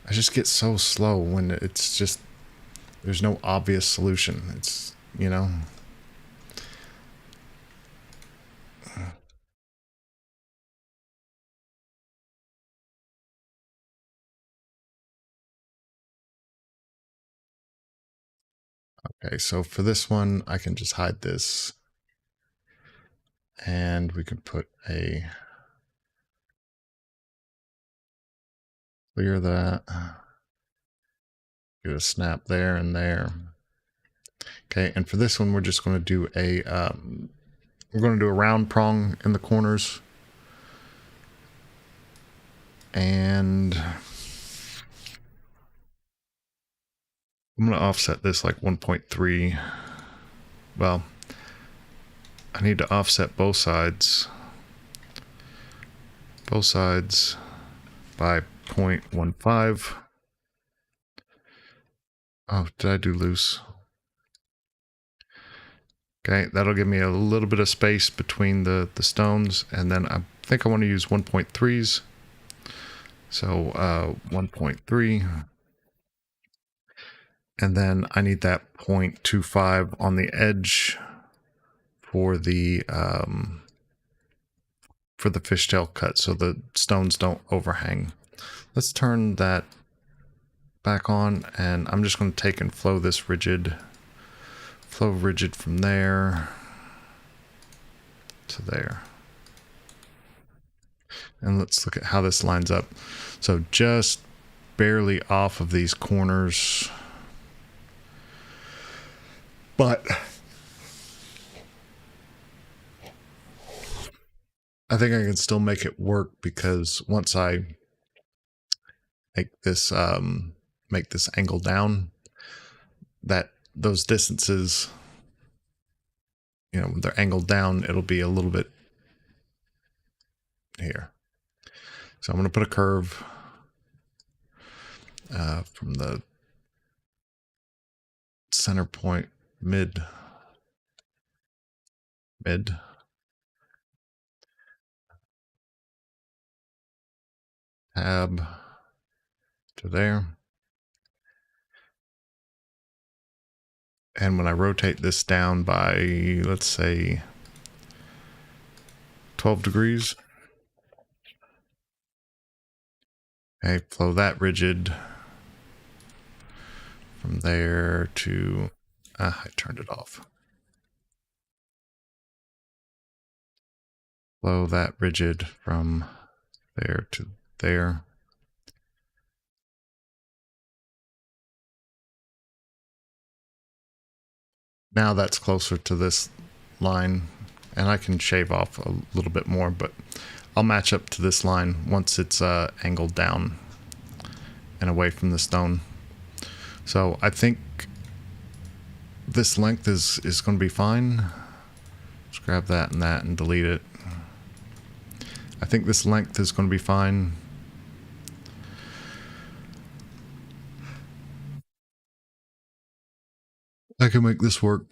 I just get so slow when it's just, there's no obvious solution. It's, you know. Okay, so for this one, I can just hide this. And we can put a, clear that. Do a snap there and there. Okay, and for this one, we're just going to do a, we're going to do a round prong in the corners. And I'm going to offset this like 1.3. Well, I need to offset both sides by 0.15. Oh, did I do loose? Okay, that'll give me a little bit of space between the stones, and then I think I want to use 1.3s. So 1.3. And then I need that 0.25 on the edge for the fishtail cut, so the stones don't overhang. Let's turn that back on, and I'm just going to take and flow this rigid. Flow rigid from there to there. And let's look at how this lines up. So just barely off of these corners. But I think I can still make it work, because once I make this angle down, that those distances, you know, when they're angled down, it'll be a little bit here. So I'm going to put a curve from the center point, mid, tab to there. And when I rotate this down by, let's say, 12 degrees, Okay, flow that rigid from there to, I turned it off. Flow that rigid from there to there. Now that's closer to this line, and I can shave off a little bit more, but I'll match up to this line once it's angled down and away from the stone. So I think this length is going to be fine. Just grab that and delete it. I think this length is going to be fine. I can make this work.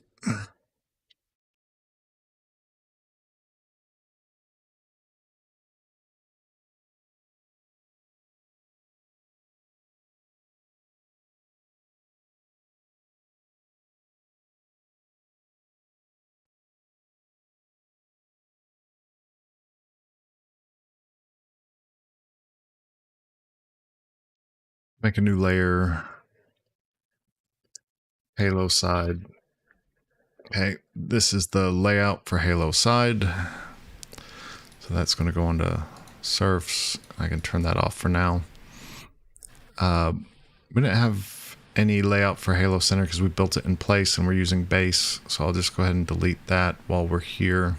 Make a new layer. Halo side. Okay, this is the layout for Halo side. So that's going to go into surfs. I can turn that off for now. We didn't have any layout for Halo Center because we built it in place and we're using base. So I'll just go ahead and delete that while we're here.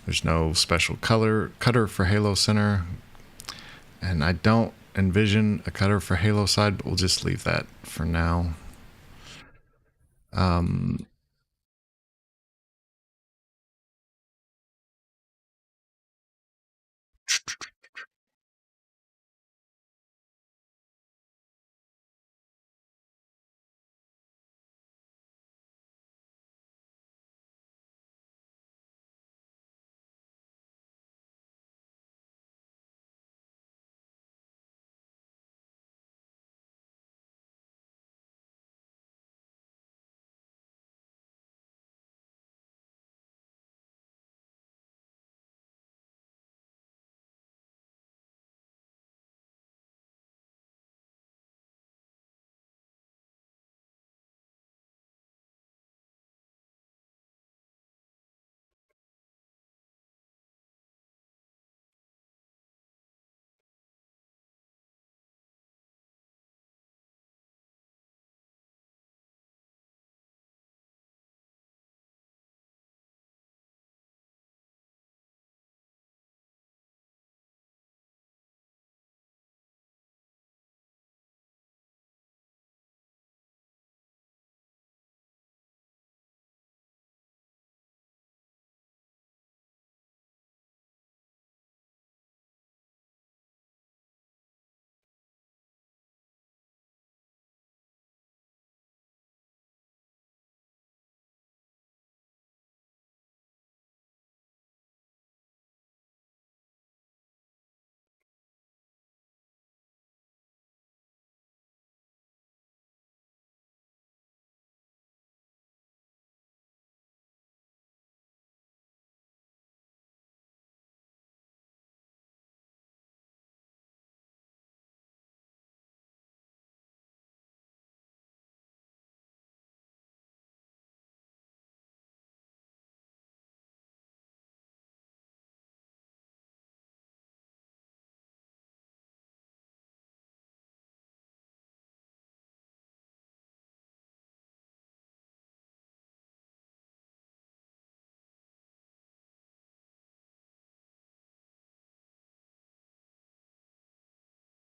There's no special color cutter for Halo Center. And I don't envision a cutter for Halo side, but we'll just leave that for now.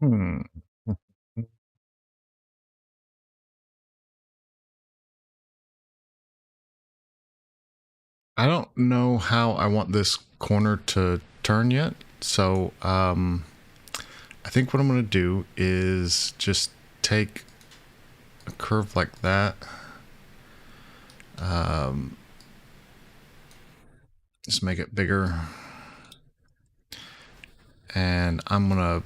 Hmm. I don't know how I want this corner to turn yet. So I think what I'm going to do is just take a curve like that. Just make it bigger. And I'm going to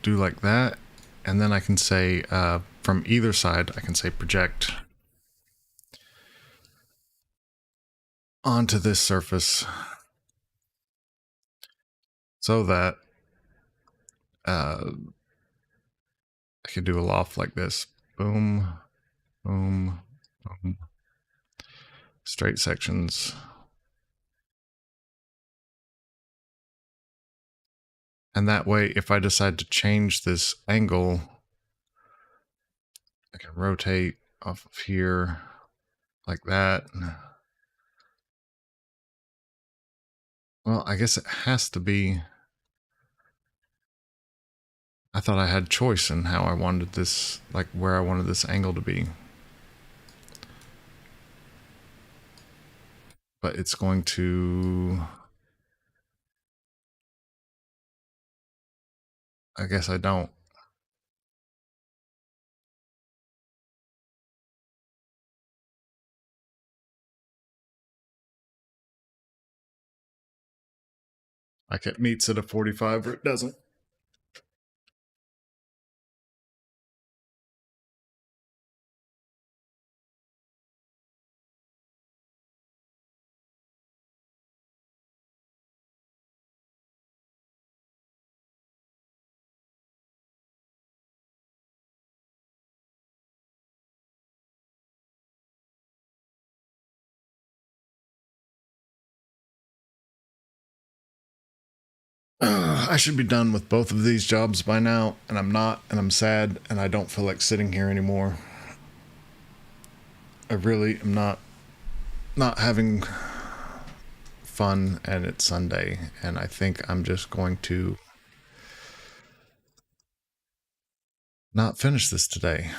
do like that. And then I can say from either side, I can say project onto this surface so that I could do a loft like this. Boom, boom, boom. Straight sections. And that way, if I decide to change this angle, I can rotate off of here like that. Well, I guess it has to be. I thought I had choice in how I wanted this, like where I wanted this angle to be. But it's going to, I guess I don't. Like it meets at a 45 or it doesn't. I should be done with both of these jobs by now, and I'm not, and I'm sad, and I don't feel like sitting here anymore. I really am not having fun, and it's Sunday, and I think I'm just going to not finish this today.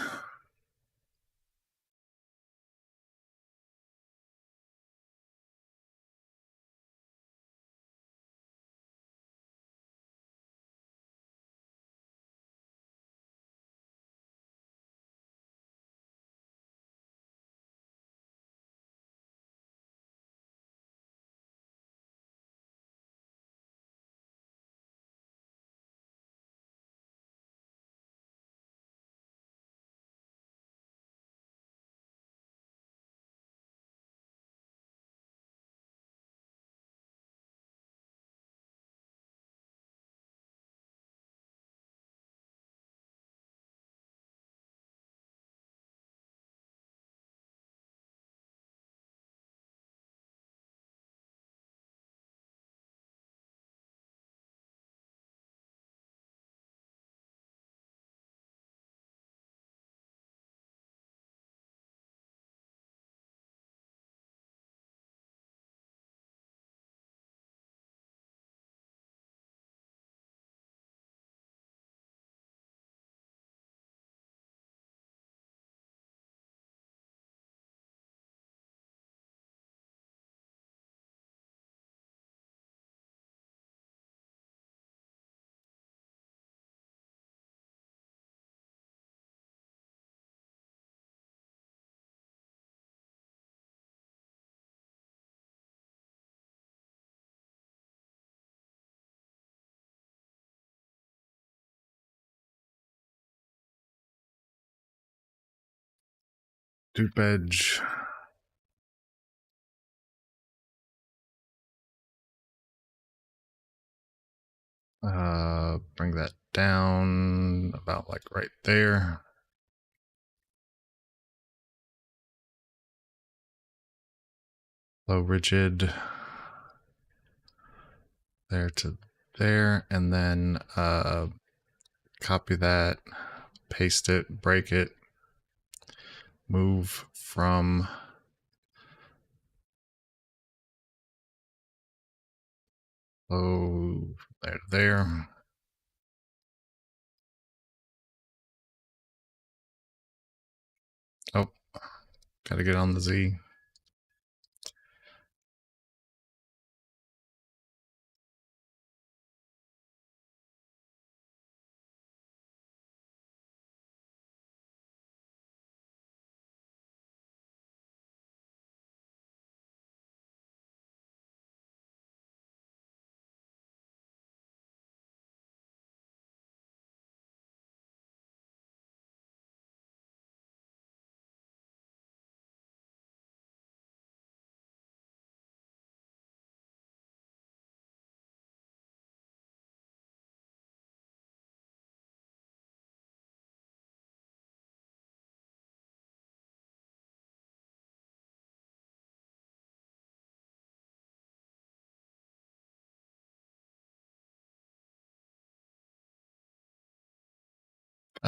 Dupe edge. Bring that down about like right there. Low rigid there to there, and then copy that, paste it, break it, move from low there to there. Oh, gotta get on the Z.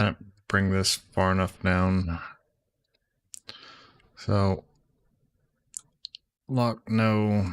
I didn't bring this far enough down. So, lock, no.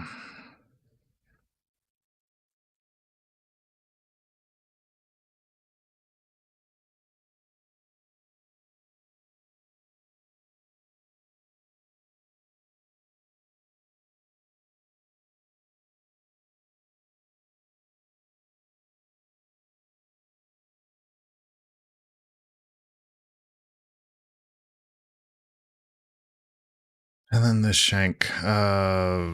And then this shank, 2mm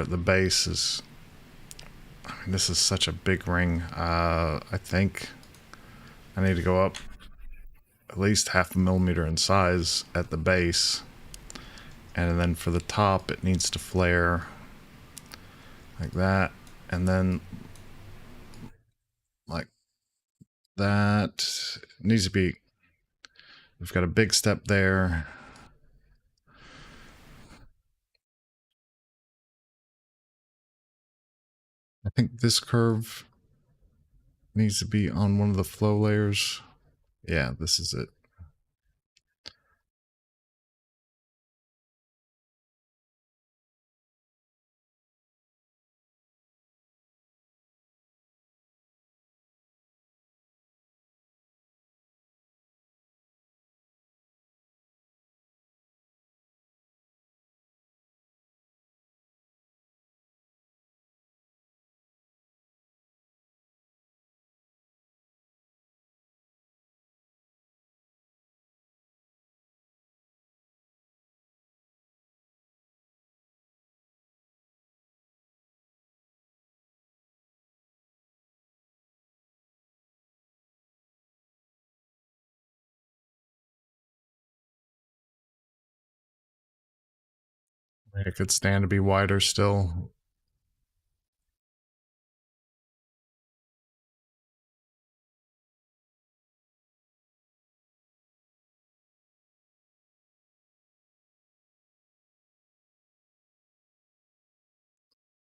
at the base is, I mean, this is such a big ring. I think I need to go up at least 0.5 mm in size at the base. And then for the top, it needs to flare like that. And then like that. It needs to be, we've got a big step there. I think this curve needs to be on one of the flow layers. Yeah, this is it. It could stand to be wider still.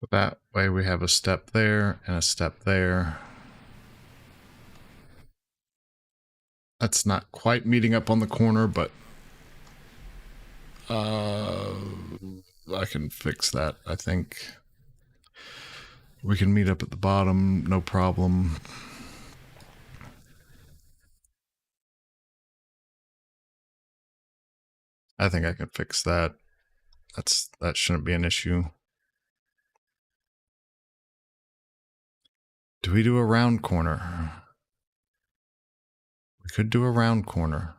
But that way we have a step there and a step there. That's not quite meeting up on the corner, but I can fix that. I think we can meet up at the bottom, no problem. I think I can fix that. That shouldn't be an issue. Do we do a round corner? We could do a round corner.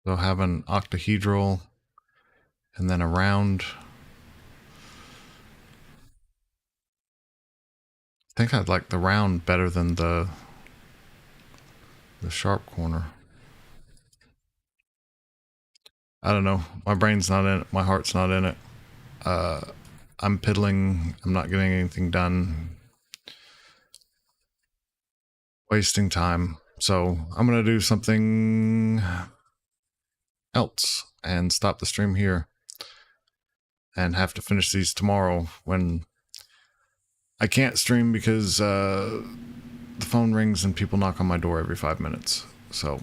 So have an octahedral and then a round. I think I'd like the round better than the sharp corner. I don't know. My brain's not in it. My heart's not in it. I'm piddling. I'm not getting anything done. Wasting time. So I'm going to do something else and stop the stream here. And have to finish these tomorrow when I can't stream because the phone rings and people knock on my door every 5 minutes. So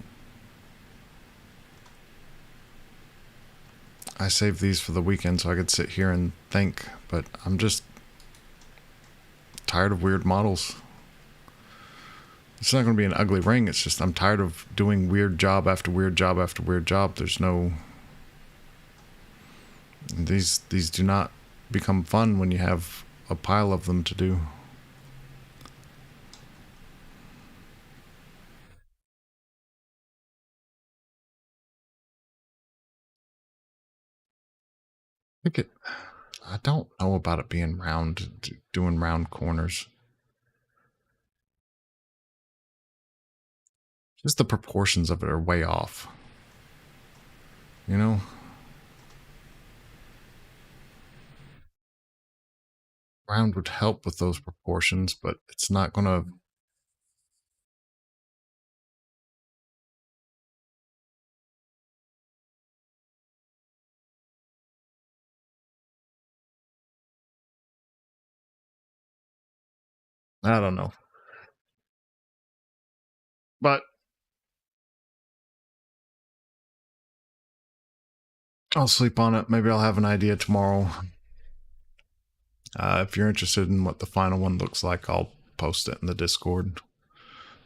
I saved these for the weekend so I could sit here and think, but I'm just tired of weird models. It's not going to be an ugly ring. It's just I'm tired of doing weird job after weird job after weird job. There's no... These do not become fun when you have a pile of them to do. I don't know about it being round, doing round corners. Just the proportions of it are way off. You know? Round would help with those proportions, but it's not gonna... I don't know. But I'll sleep on it. Maybe I'll have an idea tomorrow. If you're interested in what the final one looks like, I'll post it in the Discord.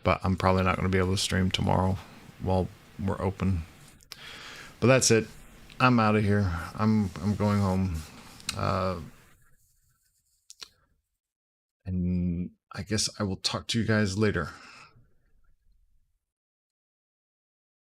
But I'm probably not going to be able to stream tomorrow while we're open. But that's it. I'm out of here. I'm going home. And I guess I will talk to you guys later.